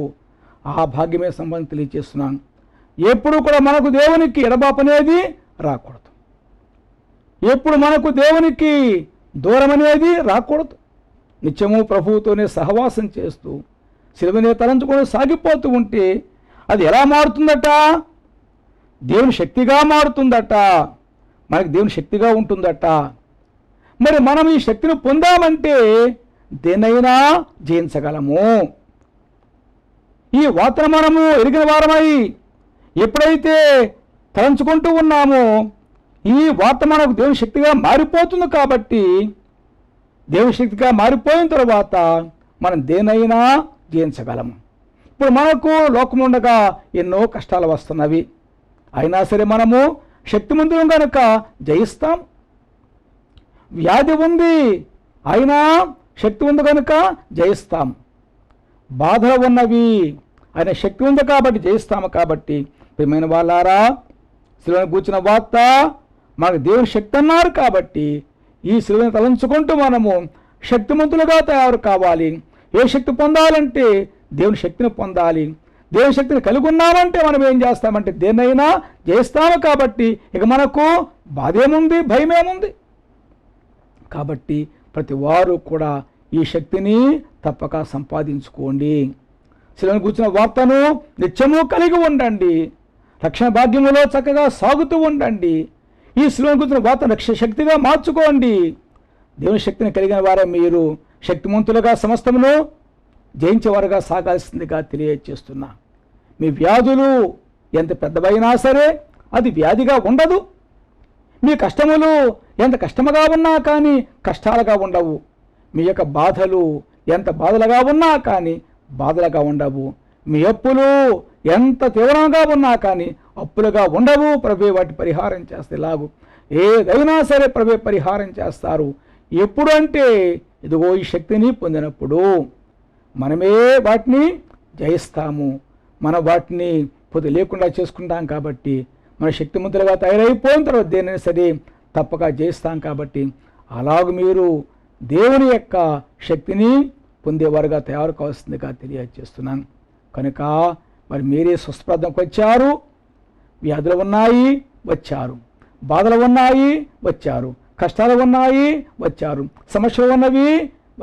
ఆ భాగ్యమే సంబంధం తెలియజేస్తున్నాను. ఎప్పుడు కూడా మనకు దేవునికి ఎడబాపు అనేది రాకూడదు. ఎప్పుడు మనకు దేవునికి దూరం అనేది రాకూడదు. నిత్యము ప్రభువుతోనే సహవాసం చేస్తూ శిలువనే తలంచుకొని సాగిపోతూ ఉంటే అది ఎలా మారుతుందట? దేవుని శక్తిగా మారుతుందట. మనకి దేవుని శక్తిగా ఉంటుందట. మరి మనం ఈ శక్తిని పొందామంటే దేన్నైనా జయించగలము. ఈ వార్తను మనము ఎరిగిన వారమై ఎప్పుడైతే తలంచుకుంటూ ఉన్నామో ఈ వార్త మనకు దేవుని శక్తిగా మారిపోతుంది. కాబట్టి దేవుని శక్తిగా మారిపోయిన తర్వాత మనం దేనైనా జయించగలము. ఇప్పుడు మనకు లోకం ఉండగా ఎన్నో కష్టాలు వస్తున్నవి. అయినా సరే మనము శక్తిమంతులం కనుక జయిస్తాం. వ్యాధి ఉంది, అయినా శక్తి ఉంది కనుక జయిస్తాం. బాధలు ఉన్నవి, ఆయన శక్తి ఉంది కాబట్టి జయిస్తాము. కాబట్టి ప్రియమైన వాళ్ళారా, శిలువను గూర్చిన వార్త మనకు దేవుని శక్తి అన్నారు. కాబట్టి ఈ శిలువను తలంచుకుంటూ మనము శక్తిమంతులుగా తయారు కావాలి. ఏ శక్తి పొందాలంటే దేవుని శక్తిని పొందాలి. దేవుని శక్తిని కలిగి ఉన్నామంటే మనం ఏం చేస్తామంటే దేన్నైనా జయిస్తాము. కాబట్టి ఇక మనకు బాధ ఏముంది, భయం ఏముంది? కాబట్టి ప్రతి వారు కూడా ఈ శక్తిని తప్పక సంపాదించుకోండి. శిలువను గూర్చిన వార్తను నిత్యము కలిగి ఉండండి. రక్షణ భాగ్యములో చక్కగా సాగుతూ ఉండండి. ఈ శిలువను గూర్చిన వార్తను రక్షణ శక్తిగా మార్చుకోండి. దేవుని శక్తిని కలిగిన వారే మీరు శక్తిమంతులుగా సమస్తమును జయించేవారుగా సాగాల్సిందిగా తెలియజేస్తున్నా. మీ వ్యాధులు ఎంత పెద్దవైనా సరే అది వ్యాధిగా ఉండదు. మీ కష్టములు ఎంత కష్టముగా ఉన్నా కానీ కష్టాలుగా ఉండవు. మీ యొక్క బాధలు ఎంత బాధలుగా ఉన్నా కానీ బాధలుగా ఉండవు. మీ అప్పులు ఎంత తీవ్రంగా ఉన్నా కానీ అప్పులుగా ఉండవు. ప్రభే వాటి పరిహారం చేస్తే లాగు ఏదైనా సరే ప్రభే పరిహారం చేస్తారు. ఎప్పుడు అంటే ఇదిగో ఈ శక్తిని పొందినప్పుడు మనమే వాటిని జయిస్తాము. మనం వాటిని పొద్దు లేకుండా చేసుకుంటాం. కాబట్టి మన శక్తిమంతులుగా తయారైపోయిన తర్వాత దేనిని సరే తప్పక జయిస్తాం. కాబట్టి అలాగ మీరు దేవుని యొక్క శక్తిని పొందేవారుగా తయారు కావాల్సిందిగా తెలియజేస్తున్నాను. కనుక మరి మీరే స్వస్థప్రార్థనకు వచ్చారు. వ్యాధులు ఉన్నాయి, వచ్చారు. బాధలు ఉన్నాయి, వచ్చారు. కష్టాలు ఉన్నాయి, వచ్చారు. సమస్యలు ఉన్నవి,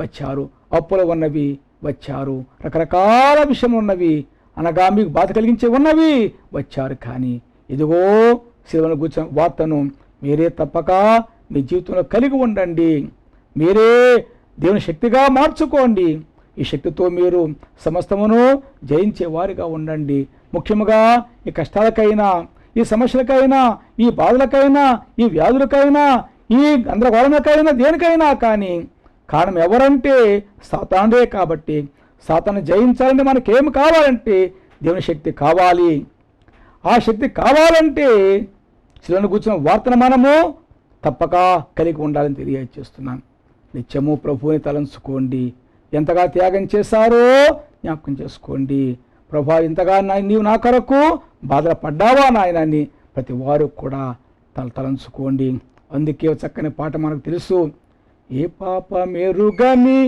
వచ్చారు. అప్పులు ఉన్నవి, వచ్చారు. రకరకాల విషయం ఉన్నవి, అనగా మీకు బాధ కలిగించే ఉన్నవి, వచ్చారు. కానీ ఇదిగో శిలువను గూర్చిన వార్తను మీరే తప్పక మీ జీవితంలో కలిగి ఉండండి. మీరే దేవుని శక్తిగా మార్చుకోండి. ఈ శక్తితో మీరు సమస్తమును జయించే వారిగా ఉండండి. ముఖ్యంగా ఈ కష్టాలకైనా, ఈ సమస్యలకైనా, ఈ బాధలకైనా, ఈ వ్యాధులకైనా, ఈ గందరగోళాలకైనా, దేనికైనా కానీ కారణం ఎవరంటే సాతానుడే. కాబట్టి సాతాను జయించాలంటే మనకేమి కావాలంటే దేవుని శక్తి కావాలి. ఆ శక్తి కావాలంటే శిలువను గూర్చిన వార్తను మనము తప్పక కలిగి ఉండాలని తెలియజేస్తున్నాను. నిత్యము ప్రభువుని తలంచుకోండి. ఎంతగా త్యాగం చేశారో జ్ఞాపకం చేసుకోండి. ప్రభా, ఇంతగా నీవు నా కొరకు బాధలు పడ్డావా నాయనని ప్రతి వారు కూడా తలంచుకోండి. అందుకే చక్కని పాట మనకు తెలుసు. ఏ పాప మెరుగని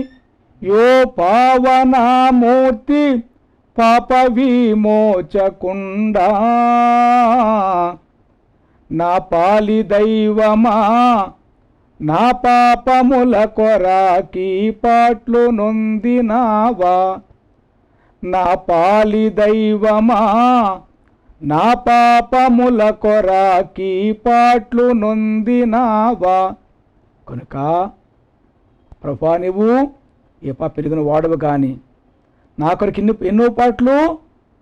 యో పావనామూర్తి పాప విమోచకుండా నా పాలి దైవమా నా పాపముల కొరాకి పాట్లు నొందినావా. నా పాలి దైవమా నా పాపముల కొరాకి పాట్లు నొందినావా. కనుక ప్రభా, నువ్వు ఏ పాప పెరిగిన వాడవు కానీ నా కొరకు ఎన్నో పాటలు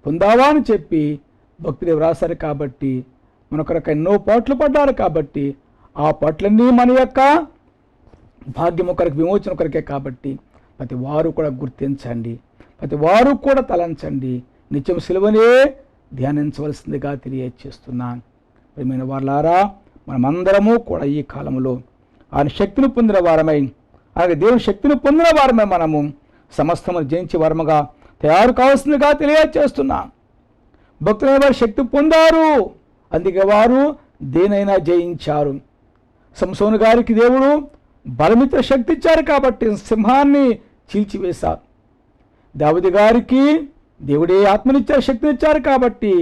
పొందావా అని చెప్పి భక్తులు వ్రాసారు. కాబట్టి మన కొరకు ఎన్నో పాటలు పడ్డారు. కాబట్టి ఆ పాటలన్నీ మన యొక్క భాగ్యము కొరకు, విమోచన కొరకే. కాబట్టి ప్రతి వారు కూడా గుర్తించండి, ప్రతి వారు కూడా తలంచండి. నిత్యం సిలువనే ధ్యానించవలసిందిగా తెలియజేస్తున్నాను. ప్రియమైన వారులారా, మనమందరము కూడా ఈ కాలంలో ఆయన శక్తిని పొందిన వారమై, అలాగే దేవుని శక్తిని పొందిన వారమై మనము సమస్తమును జయించే వారముగా తయారు కావాల్సిందిగా తెలియజేస్తున్నాం. భక్తులైన వారు శక్తి పొందారు, అందుకే వారు దేనైనా జయించారు. సంసోను గారికి దేవుడు బలమిత్ర శక్తి ఇచ్చారు కాబట్టి సింహాన్ని చీల్చివేశారు. దావీదు గారికి దేవుడే ఆత్మనిచ్చారు, శక్తినిచ్చారు కాబట్టి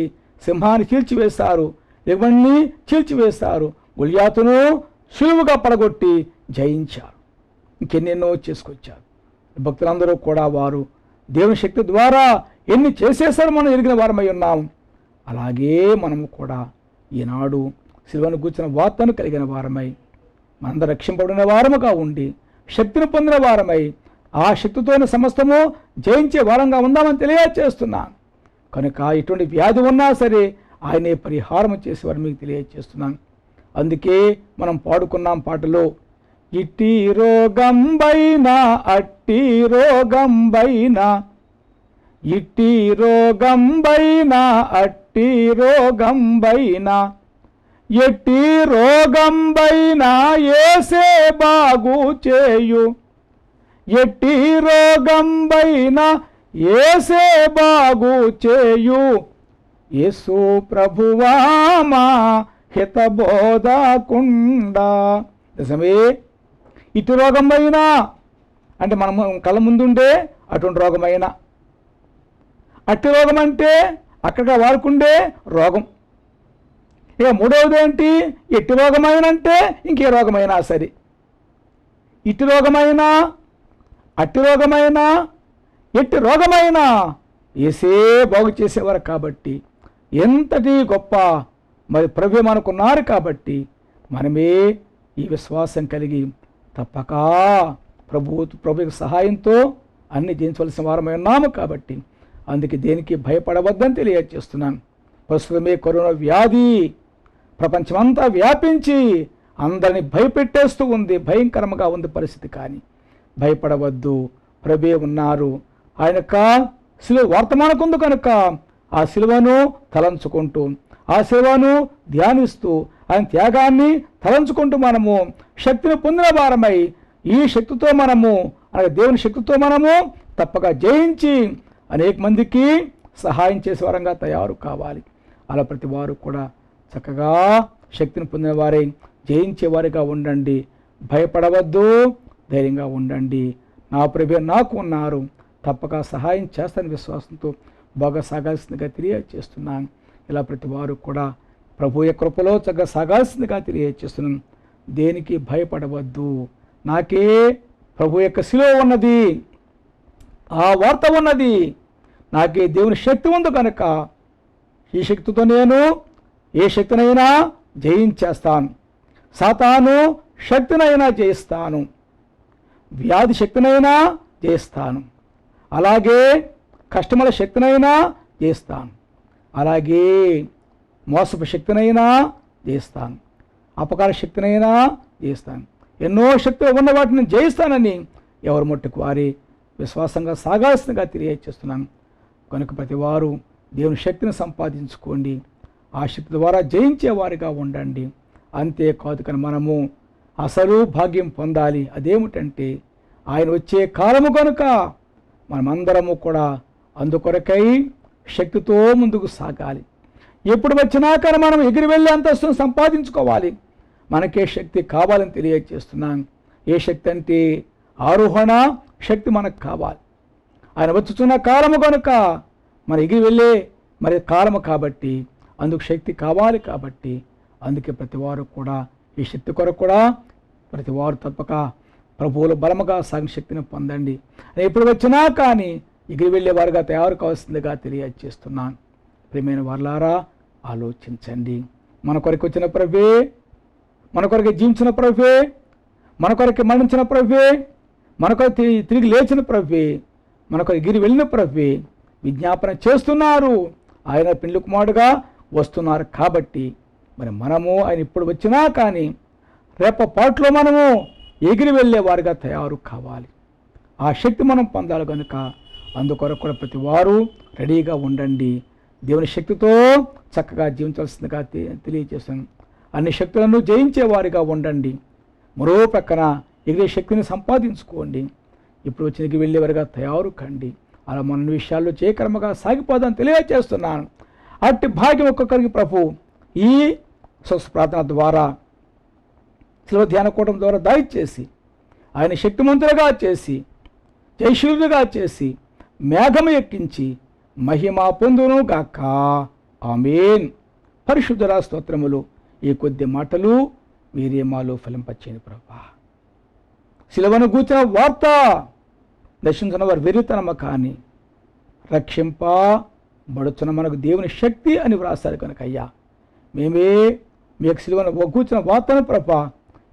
సింహాన్ని చీల్చివేశారు, ఇవన్నీ చీల్చివేశారు. గొల్యాతును సులువుగా పడగొట్టి జయించారు. ఇంకెన్నెన్నో చేసుకొచ్చారు. భక్తులందరూ కూడా వారు దేవుని శక్తి ద్వారా ఎన్ని చేసేసారో మనం ఎరిగిన వారమై ఉన్నాం. అలాగే మనము కూడా ఈనాడు సిలువను కూర్చున్న వార్తను కలిగిన వారమై మనందరూ రక్షింపబడిన వారముగా ఉండి శక్తిని పొందిన వారమై ఆ శక్తితోనే సమస్తము జయించే వారంగా ఉందామని తెలియజేస్తున్నాను. కనుక ఇటువంటి వ్యాధి ఉన్నా సరే ఆయనే పరిహారం చేసేవారు మీకు తెలియజేస్తున్నాను. అందుకే మనం పాడుకున్నాం పాటలో, ఇట్టి రోగంబైనా అట్టి రోగంబైనా, ఇట్టి రోగంబైనా అట్టి రోగంబైనా, ఎట్టి రోగంబైనా యేసే బాగు చేయు, ఎట్టి రోగంబైనా యేసే బాగు చేయు, యేసు ప్రభువా మా హితబోధకుండా. నిజమే, ఇటు రోగమైనా అంటే మనం కళ్ళ ముందుండే అటువంటి రోగమైనా, అట్టి రోగం అంటే అక్కడ వాడుకుండే రోగం. ఇక మూడవది ఏంటి, ఎట్టి రోగమైనా అంటే ఇంకే రోగమైనా సరే, ఇటు రోగమైనా అట్టి రోగమైనా ఎట్టి రోగమైనా ఏసే బాగు చేసేవారు కాబట్టి, ఎంతటి గొప్ప మరి ప్రభు మనకున్నారు కాబట్టి మనమే ఈ విశ్వాసం కలిగి తప్పక ప్రభు సహాయంతో అన్ని జయించవలసిన వారమై ఉన్నాము. కాబట్టి అందుకే దేనికి భయపడవద్దని తెలియజేస్తున్నాను. ప్రస్తుతమే కరోనా వ్యాధి ప్రపంచమంతా వ్యాపించి అందరినీ భయపెట్టేస్తూ ఉంది, భయంకరంగా ఉంది పరిస్థితి. కానీ భయపడవద్దు, ప్రభే ఉన్నారు. ఆయన యొక్క శిలువ వర్తమానకుంది కనుక ఆ శిలువను తలంచుకుంటూ, ఆ శిలువను ధ్యానిస్తూ, ఆయన త్యాగాన్ని తలంచుకుంటూ మనము శక్తిని పొందిన వారమై ఈ శక్తితో మనము అలాగే దేవుని శక్తితో మనము తప్పక జయించి అనేక మందికి సహాయం చేసే వారంగా తయారు కావాలి. అలా ప్రతి వారు కూడా చక్కగా శక్తిని పొందిన వారై జయించేవారిగా ఉండండి. భయపడవద్దు, ధైర్యంగా ఉండండి. నా ప్రభు నాకు ఉన్నారు, తప్పక సహాయం చేస్తాను విశ్వాసంతో బాగా సాగాల్సిందిగా తెలియజేస్తున్నాను. ఇలా ప్రతి వారు కూడా ప్రభు యొక్క కృపలో చక్కగా సాగాల్సిందిగా తెలియజేస్తున్నాను. దేనికి భయపడవద్దు, నాకే ప్రభు యొక్క శిలువ ఉన్నది, ఆ వార్త ఉన్నది, నాకే దేవుని శక్తి ఉంది కనుక ఈ శక్తితో నేను ఏ శక్తినైనా జయించేస్తాను. సాతాను శక్తినైనా జయిస్తాను, వ్యాధి శక్తినైనా జయిస్తాను, అలాగే కష్టముల శక్తినైనా జయిస్తాను, అలాగే మోసపు శక్తినైనా జయిస్తాను, అపకార శక్తినైనా జయిస్తాను. ఎన్నో శక్తులు ఉన్న వాటిని జయిస్తానని ఎవరు మట్టుకు వారి విశ్వాసంగా సాగాల్సిందిగా తెలియజేస్తున్నాను. కనుక ప్రతి వారు దేవుని శక్తిని సంపాదించుకోండి, ఆ శక్తి ద్వారా జయించేవారిగా ఉండండి. అంతేకాదు కానీ మనము అసలు భాగ్యం పొందాలి. అదేమిటంటే ఆయన వచ్చే కాలము కనుక మనమందరము కూడా అందుకొరకై శక్తితో ముందుకు సాగాలి. ఎప్పుడు వచ్చినా కానీ మనం ఎగిరి వెళ్ళి అంతస్తును సంపాదించుకోవాలి. మనకే శక్తి కావాలని తెలియజేస్తున్నాను. ఏ శక్తి అంటే ఆరోహణ శక్తి మనకు కావాలి. ఆయన వచ్చుతున్న కాలము కనుక మన ఎగిరి వెళ్ళే మరి కాలము కాబట్టి అందుకు శక్తి కావాలి. కాబట్టి అందుకే ప్రతి వారు కూడా ఈ శక్తి కొరకు కూడా ప్రతి వారు తప్పక ప్రభువులు బలముగా సాగిన శక్తిని పొందండి. ఎప్పుడు వచ్చినా కానీ ఎగిరి వెళ్ళేవారుగా తయారు కావాల్సిందిగా తెలియజేస్తున్నాను. ప్రియమైన వారులారా, ఆలోచించండి. మన కొరకు వచ్చిన ప్రభువే, మన కొరకు జీవించిన ప్రభువే, మన కొరకు మరణించిన ప్రభువే, మన కొరకు తిరిగి లేచిన ప్రభువే, మన కొరకు ఎగిరి వెళ్ళిన ప్రభువే విజ్ఞాపన చేస్తున్నారు. ఆయన పెండ్లి కుమారుడుగా వస్తున్నారు. కాబట్టి మరి మనము ఆయన ఇప్పుడు వచ్చినా కానీ రేపపాట్లో మనము ఎగిరి వెళ్ళేవారుగా తయారు కావాలి. ఆ శక్తి మనం పొందాలి కనుక అందుకొరకు కూడా ప్రతి వారు రెడీగా ఉండండి. దేవుని శక్తితో చక్కగా జీవించాల్సిందిగా తెలియజేస్తాను. అన్ని శక్తులను జయించేవారిగా ఉండండి. మరో ప్రక్కన ఎగిరే శక్తిని సంపాదించుకోండి. ఇప్పుడు వచ్చినకి వెళ్ళేవారిగా తయారు కండి. అలా మన విషయాల్లో జయకర్మగా సాగిపోదని తెలియజేస్తున్నాను. అట్టి భాగ్యం ఒక్కొక్కరికి ప్రభు ఈ స్వస్థ ప్రార్థన ద్వారా, శిలువ ధ్యాన కూటం ద్వారా దయచేసి ఆయన శక్తిమంతులుగా చేసి, జయశీలుగా చేసి, మేఘము ఎక్కించి మహిమ పొందును గాక. ఆమేన్. పరిశుద్ధుల స్తోత్రములు. ఈ కొద్ది మాటలు మీరే మాలో ఫలింపచేయని ప్రభా. శిలువను గూర్చిన వార్త నశించిన వారి వెర్రితనము కానీ రక్షింపబడుచున్న మనకు దేవుని శక్తి అని వ్రాసారు కనుక అయ్యా, మేమే మీకు శిలువను గూర్చిన వార్తను ప్రభా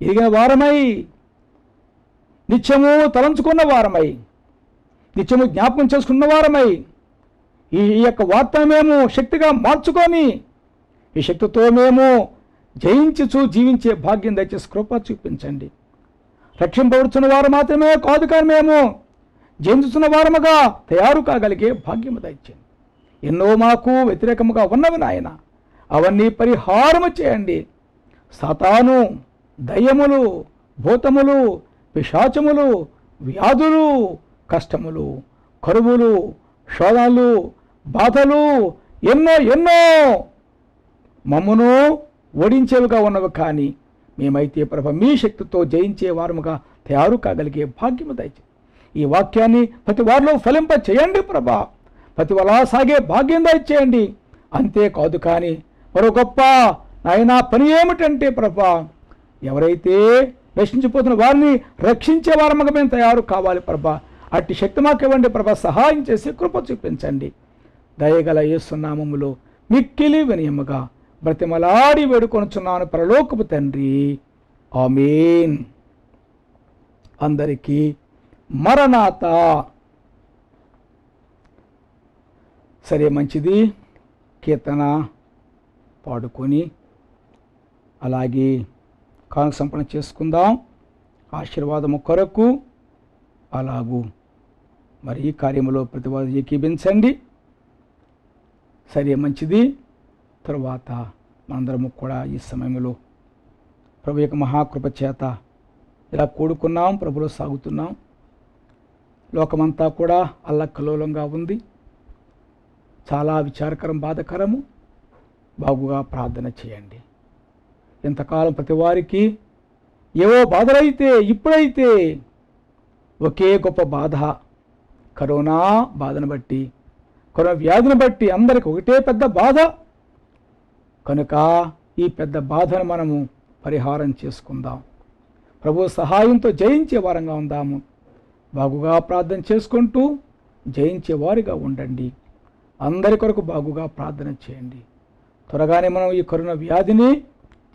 ఎరిగిన వారమై, నిత్యము తలంచుకున్న వారమై, నిత్యము జ్ఞాపకం చేసుకున్న వారమై ఈ యొక్క వార్తను మేము శక్తిగా మార్చుకొని ఈ శక్తితో మేము జయించుచు జీవించే భాగ్యం దయచేసి కృప చూపించండి. రక్షింపబడుతున్న వారు మాత్రమే కాదు, కానీ మేము జయించుతున్న వారముగా తయారు కాగలిగే భాగ్యము దయచేయండి. ఎన్నో మాకు వ్యతిరేకముగా ఉన్నవి నాయన, అవన్నీ పరిహారము చేయండి. సాతాను, దయ్యములు, భూతములు, పిశాచములు, వ్యాధులు, కష్టములు, కరువులు, శోధనలు, బాధలు ఎన్నో ఎన్నో మమ్మను ఓడించేవిగా ఉన్నవి, కానీ మేమైతే ప్రభ మీ శక్తితో జయించే వారముగా తయారు కాగలిగే భాగ్యము దయచేయండి. ఈ వాక్యాన్ని ప్రతి వారిలో ఫలింప చేయండి ప్రభా. ప్రతి వలా సాగే భాగ్యం దయచేయండి. అంతేకాదు కానీ మరో గొప్ప నాయన పని ఏమిటంటే ప్రభా, ఎవరైతే నశించిపోతున్న వారిని రక్షించే వారముగా మేము తయారు కావాలి ప్రభా. అట్టి శక్తి మాకు ఇవ్వండి ప్రభా. సహాయం చేసి కృప చూపించండి. దయగల యేసు నామములో మిక్కిలి వినయముగా బ్రతిమలాడి వేడుకొనుచున్నాను పరలోకపు తండ్రి. ఆమేన్. అందరికీ మరణాత. సరే, మంచిది. కీర్తన పాడుకొని అలాగే కానుక సంపన్న చేసుకుందాం. ఆశీర్వాదము కొరకు అలాగూ మరి ఈ కార్యములో ప్రతివాదు ఏకీభించండి. సరే, మంచిది. తరువాత మనందరము కూడా ఈ సమయంలో ప్రభు యొక్క మహాకృప చేత ఇలా కూడుకున్నాం, ప్రభులో సాగుతున్నాం. లోకమంతా కూడా అల్లకల్లోలంగా ఉంది. చాలా విచారకరం, బాధకరము. బాగుగా ప్రార్థన చేయండి. ఇంతకాలం ప్రతి వారికి ఏవో బాధలైతే, ఇప్పుడైతే ఒకే గొప్ప బాధ, కరోనా బాధను బట్టి, కరోనా వ్యాధిని బట్టి అందరికి ఒకటే పెద్ద బాధ. కనుక ఈ పెద్ద బాధను మనము పరిహారం చేసుకుందాం. ప్రభు సహాయంతో జయించే వారంగా ఉందాము. బాగుగా ప్రార్థన చేసుకుంటూ జయించే వారిగా ఉండండి. అందరి కొరకు బాగుగా ప్రార్థన చేయండి. త్వరగానే మనం ఈ కరోనా వ్యాధిని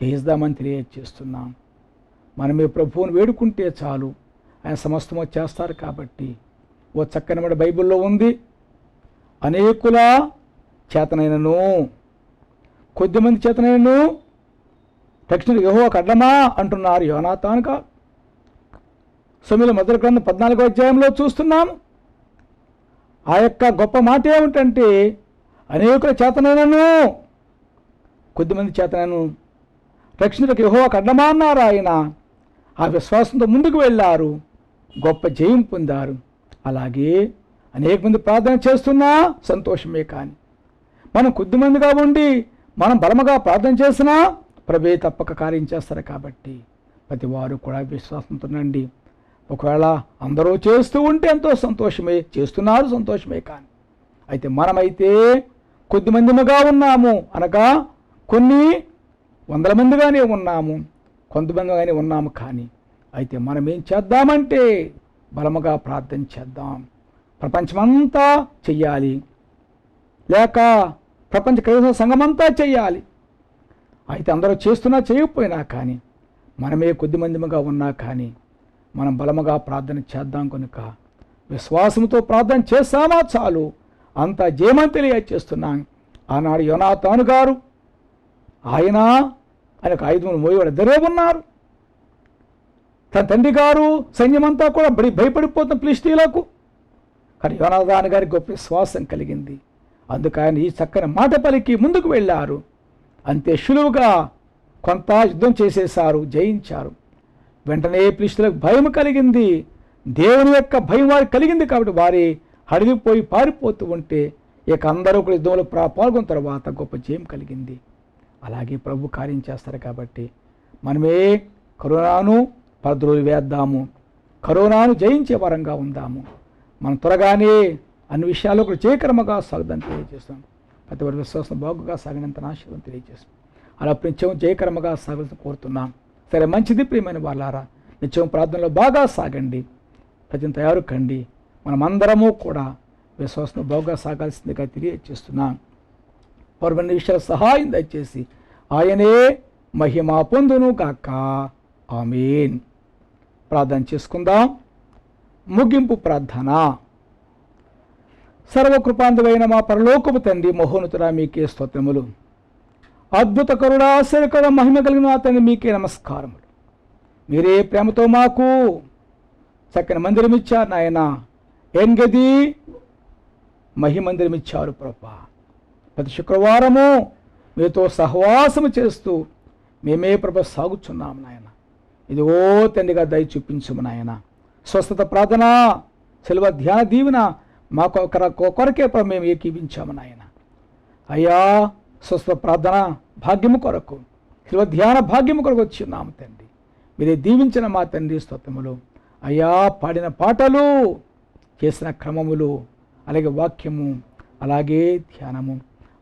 జయిద్దామని తెలియజేస్తున్నాం. మనమే ప్రభువును వేడుకుంటే చాలు, ఆయన సమస్తము చేస్తారు. కాబట్టి ఓ చక్కని మాట బైబిల్లో ఉంది, అనేకుల చేతనైనను కొద్దిమంది చేతనైనను రక్షణ యెహోవాకు అడ్డమా అంటున్నారు యోనాతాను గారు. సమూయేలు మొదటి గ్రంథం 14వ అధ్యాయంలో చూస్తున్నాము. ఆ యొక్క గొప్ప మాట ఏమిటంటే, అనేకుల చేతనైనను కొద్దిమంది చేతనైనను రక్షణకు యెహోవాకు అడ్డమా అన్నారు ఆయన. ఆ విశ్వాసంతో ముందుకు వెళ్ళారు, గొప్ప జయం పొందారు. అలాగే అనేక మంది ప్రార్థన చేస్తున్నా సంతోషమే, కానీ మనం కొద్దిమందిగా ఉండి మనం బలముగా ప్రార్థన చేసినా ప్రభువే తప్పక కార్యం చేస్తారు. కాబట్టి ప్రతి వారు కూడా విశ్వాసంతో నండి. ఒకవేళ అందరూ చేస్తూ ఉంటే ఎంతో సంతోషమే, చేస్తున్నారు సంతోషమే, కానీ అయితే మనమైతే కొద్దిమందిగా ఉన్నాము, అనగా కొన్ని వందల మందిగానే ఉన్నాము, కొంతమందిగానే ఉన్నాము. కానీ అయితే మనం ఏం చేద్దామంటే బలముగా ప్రార్థన చేద్దాం. ప్రపంచమంతా చెయ్యాలి, లేక ప్రపంచ క్రైస్తవ సంఘమంతా చెయ్యాలి. అయితే అందరూ చేస్తున్నా చేయకపోయినా కానీ మనమే కొద్దిమందిగా ఉన్నా కానీ మనం బలముగా ప్రార్థన చేద్దాం. కనుక విశ్వాసంతో ప్రార్థన చేస్తామా చాలు, అంత జయమని తెలియజేస్తున్నాం. ఆనాడు యోనాతాను గారు, ఆయనకు ఆయుధములు మోయేవాడు ఇద్దరే ఉన్నారు. తన తండ్రి గారు సైన్యమంతా కూడా భయపడిపోతున్న ఫిలిష్తీయులకు. కానీ యోనాతాను గారికి గొప్ప విశ్వాసం కలిగింది. అందుకు ఆయన ఈ చక్కని మాట పలికి ముందుకు వెళ్ళారు. అంతే సులువుగా కొంత యుద్ధం చేసేశారు, జయించారు. వెంటనే ఫిలిష్తీయులకు భయం కలిగింది. దేవుని యొక్క భయం వారికి కలిగింది కాబట్టి వారి అడవిపోయి పారిపోతూ ఉంటే ఇక అందరూ కూడా యుద్ధంలో పాల్గొన్న తర్వాత గొప్ప జయం కలిగింది. అలాగే ప్రభు కార్యం చేస్తారు కాబట్టి మనమే కరోనాను పరద్రోలు వేద్దాము, కరోనాను జయించే వరంగా ఉందాము. మనం త్వరగానే అన్ని విషయాల్లో కూడా జయకరమగా సాగుదని తెలియజేస్తాం. ప్రతి ఒక్కరి విశ్వాసం బాగుగా సాగినంత ఆశీర్వాదం తెలియజేస్తాం. అలా నిత్యం జయకరమగా సాగాలని కోరుతున్నాం. సరే, మంచిది ప్రియమైన వాళ్ళారా, నిత్యం ప్రార్థనలో బాగా సాగండి, ప్రజలు తయారు కండి. మనమందరము కూడా విశ్వాసం బాగుగా సాగాల్సిందిగా తెలియజేస్తున్నాం. పరమైన విషయాల సహాయం దయచేసి ఆయనే మహిమ పొందును గాక. ఆమేన్. ప్రార్థన చేసుకుందాం. ముగింపు ప్రార్థన. సర్వకృపాంతుడైన మా పరలోకపు తండ్రి, మహోన్నతుడా, మీకే స్తోత్రములు. అద్భుత కరుడా, ఆశ్చర్యకర మహిమ కలిగిన మా తండ్రి, మీకే నమస్కారములు. మీరే ప్రేమతో మాకు చక్కని మందిరం ఇచ్చారు నాయన. ఏం గది మహిమందిరం ఇచ్చారు ప్రభా. ప్రతి శుక్రవారము మీతో సహవాసము చేస్తూ మేమే ప్రభ సాగుచున్నాము నాయన. ఇదిగో తండ్రిగా దయ చూపించుము నాయన. స్వస్థత ప్రార్థన, సెలవు ధ్యాన దీవెన మా కొరకే ప్రభు మేము ఏకీవించాము నాయన. అయ్యా, స్వస్థత ప్రార్థన భాగ్యము కొరకు, సెలవు ధ్యాన భాగ్యము కొరకు వచ్చిన్నాము తండ్రి. మీరే దీవించిన మా తండ్రి స్తోత్రములు. అయ్యా, పాడిన పాటలు, చేసిన క్రమములు, అలాగే వాక్యము, అలాగే ధ్యానము,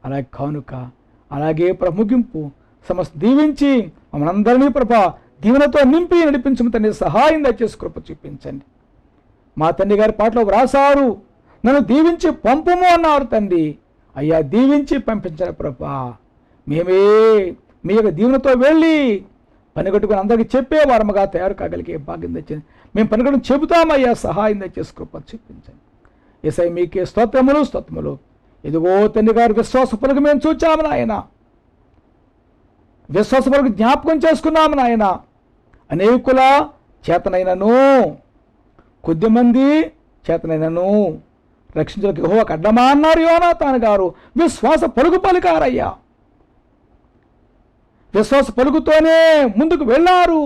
అలాగే కానుక, అలాగే ముగింపు సమస్త దీవించి మమ్మల్ని అందరినీ ప్రభ దీవెనతో నింపి నడిపించము తండ్రి. సహాయం దయచేసి కృప చూపించండి. మా తండ్రి గారి పాటలో వ్రాసారు, నన్ను దీవించి పంపుము అన్నారు తండ్రి. అయ్యా, దీవించి పంపించండి ప్రభా. మేమే మీ యొక్క దీవెనతో వెళ్ళి పనిగట్టుకుని అందరికీ చెప్పే వారముగా తయారు కాగలిగే భాగ్యం తెచ్చింది. మేము పనిగట్టుకుని చెబుతామయ్యా, సహాయం దయచేసి కృప చూపించండి. యేసయ్య మీకే స్తోత్రములు, స్తోత్రములు. ఇదిగో తండ్రి గారు విశ్వాస పలుకు మేము చూచాము నాయన, విశ్వాస పలుకు జ్ఞాపకం చేసుకున్నాము నాయన. అనేకుల చేతనైనను, కొద్దిమంది చేతనైనను రక్షించడానికి యెహోవాకు అడ్డమా అన్నారు యోనాతాను గారు. విశ్వాస పలుకు పలికారయ్యా, విశ్వాస పలుకుతోనే ముందుకు వెళ్ళారు,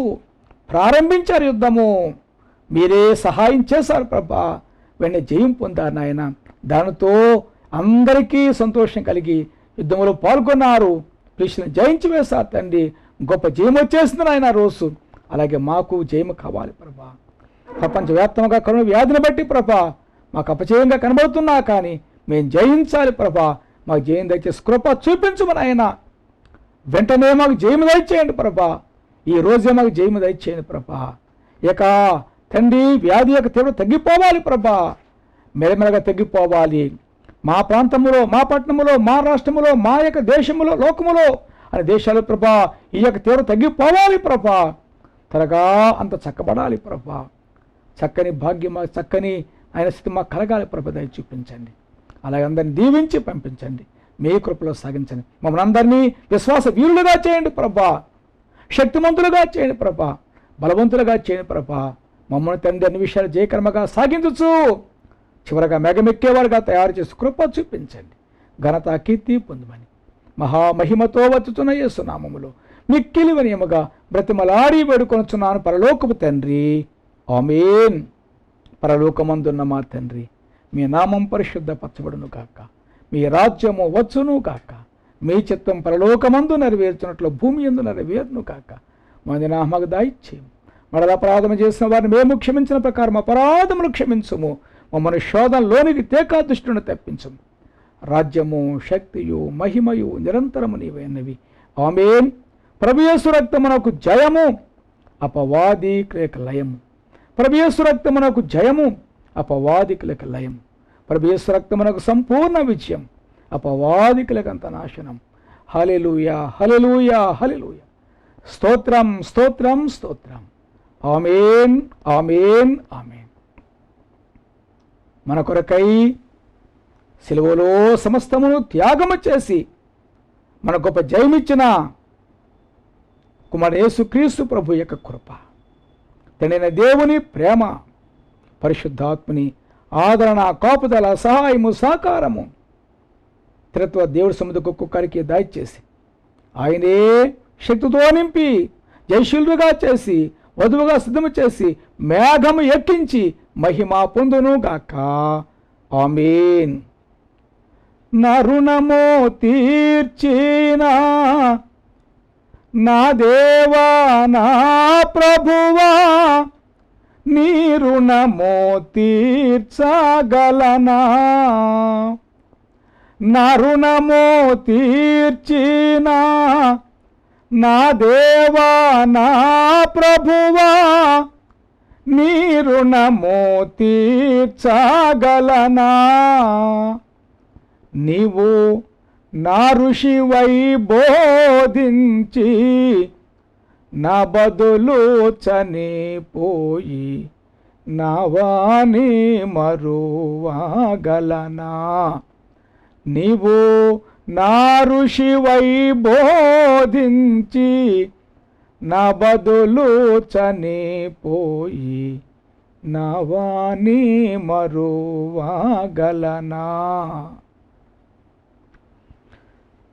ప్రారంభించారు యుద్ధము. మీరే సహాయం చేశారు ప్రభా. వెంటనే జయం పొందారు నాయన. దానితో అందరికీ సంతోషం కలిగి యుద్ధంలో పాల్గొన్నారు, ఫిలిష్తీయులను జయించి వేశారు తండ్రి. గొప్ప జయం వచ్చేసింది నాయన రోజు. అలాగే మాకు జయము కావాలి ప్రభా. ప్రపంచవ్యాప్తంగా కరోనా వ్యాధిని బట్టి ప్రభా మాకు అపజయంగా కనబడుతున్నా కానీ మేము జయించాలి ప్రభా. మాకు జయం దయచేసి కృప చూపించమని ఆయన వెంటనే మాకు జయము దయచేయండి ప్రభా. ఈ రోజే మాకు జయము దయచేయండి ప్రభా. ఇక తండ్రి వ్యాధి యొక్క తీవ్రత తగ్గిపోవాలి ప్రభా, మెల్లమెల్లగా తగ్గిపోవాలి. మా ప్రాంతంలో, మా పట్టణంలో, మా రాష్ట్రంలో, మా యొక్క దేశంలో, లోకములో అనే దేశాలు ప్రభా ఈ యొక్క తీవ్రత తగ్గిపోవాలి ప్రభా. త్వరగా అంత చక్కబడాలి ప్రభా. చక్కని భాగ్యం, చక్కని ఆయన స్థితి మాకు కలగాలి ప్రభా. దయ చూపించండి. అలాగే అందరిని దీవించి పంపించండి, మీ కృపలో సాగించండి. మమ్మల్ని అందరినీ విశ్వాస వీరులుగా చేయండి ప్రభా, శక్తిమంతులుగా చేయండి ప్రభా, బలవంతులుగా చేయండి ప్రభా. మమ్మల్ని తండ్రి అన్ని విషయాలు జయకర్మగా సాగించచ్చు, చివరగా మెగమెక్కేవారుగా తయారు చేసి కృప చూపించండి. ఘనత కీర్తి పొందమని మహామహిమతో వచ్చుతున్న యేసు నామములో మిక్కిలి వినయముగా బ్రతిమలాడి వేడుకొనుచున్నాను పరలోకపు తండ్రి. ఆమేన్. పరలోకమందున్న మా తండ్రి, మీ నామం పరిశుద్ధపరచబడును కాక, మీ రాజ్యము వచ్చును కాక, మీ చిత్తం పరలోకమందు నెరవేర్చినట్లు భూమి యందు నెరవేరును కాక. మాది నామకు దాయిచ్చేము. మరల అపరాధము చేసిన వారిని మేము క్షమించిన ప్రకారం అపరాధములు క్షమించుము. మమ్మల్ని శోధనలోనికి తేకా దుష్టుని తప్పించము. రాజ్యము, శక్తియు, మహిమయు నిరంతరము నీవైనవి. ఆమేన్. ప్రభు యేసు రక్తమునకు జయము, అపవాదికులకు లయము. ప్రభు యేసు రక్తమునకు జయము, అపవాదికులకు లయము. ప్రభు యేసు రక్తమునకు సంపూర్ణ విజయం, అపవాదికులకు అంత నాశనం. హల్లెలూయా, హల్లెలూయా, హల్లెలూయా. స్తోత్రం, స్తోత్రం, స్తోత్రం. ఆమేన్, ఆమేన్, ఆమేన్. మన కొరకై సిలువలో సమస్తమును త్యాగము చేసి మన గొప్ప జయమిచ్చిన కుమారుడు యేసుక్రీస్తు ప్రభు యొక్క కృప, తండ్రైన దేవుని ప్రేమ, పరిశుద్ధాత్మని ఆదరణ, కాపుదల, సహాయము, సహకారము త్రిత్వ దేవుడి సముద్రకు ఒక్కొక్కరికి దయచేసి ఆయనే శక్తితో నింపి జయశీలుగా చేసి వధువుగా సిద్ధము చేసి మేఘము ఎక్కించి మహిమ పొందును గాక. ఆమేన్. నా రుణము తీర్చిన నా దేవా నా ప్రభువా, నీ రుణము తీర్చగలనా? నా రుణము తీర్చిన నా దేవా నా ప్రభువా, నీ రుణము తీర్చగలనా? నీవు నా ఋషివై బోధించి నా బదులు చనిపోయి నా వాణి మరువగలనా? నీవు నా ఋషివై బోధించి నా బదులు చనిపోయి నా వాణి మరువగలనా?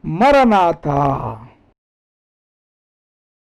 మరణాత.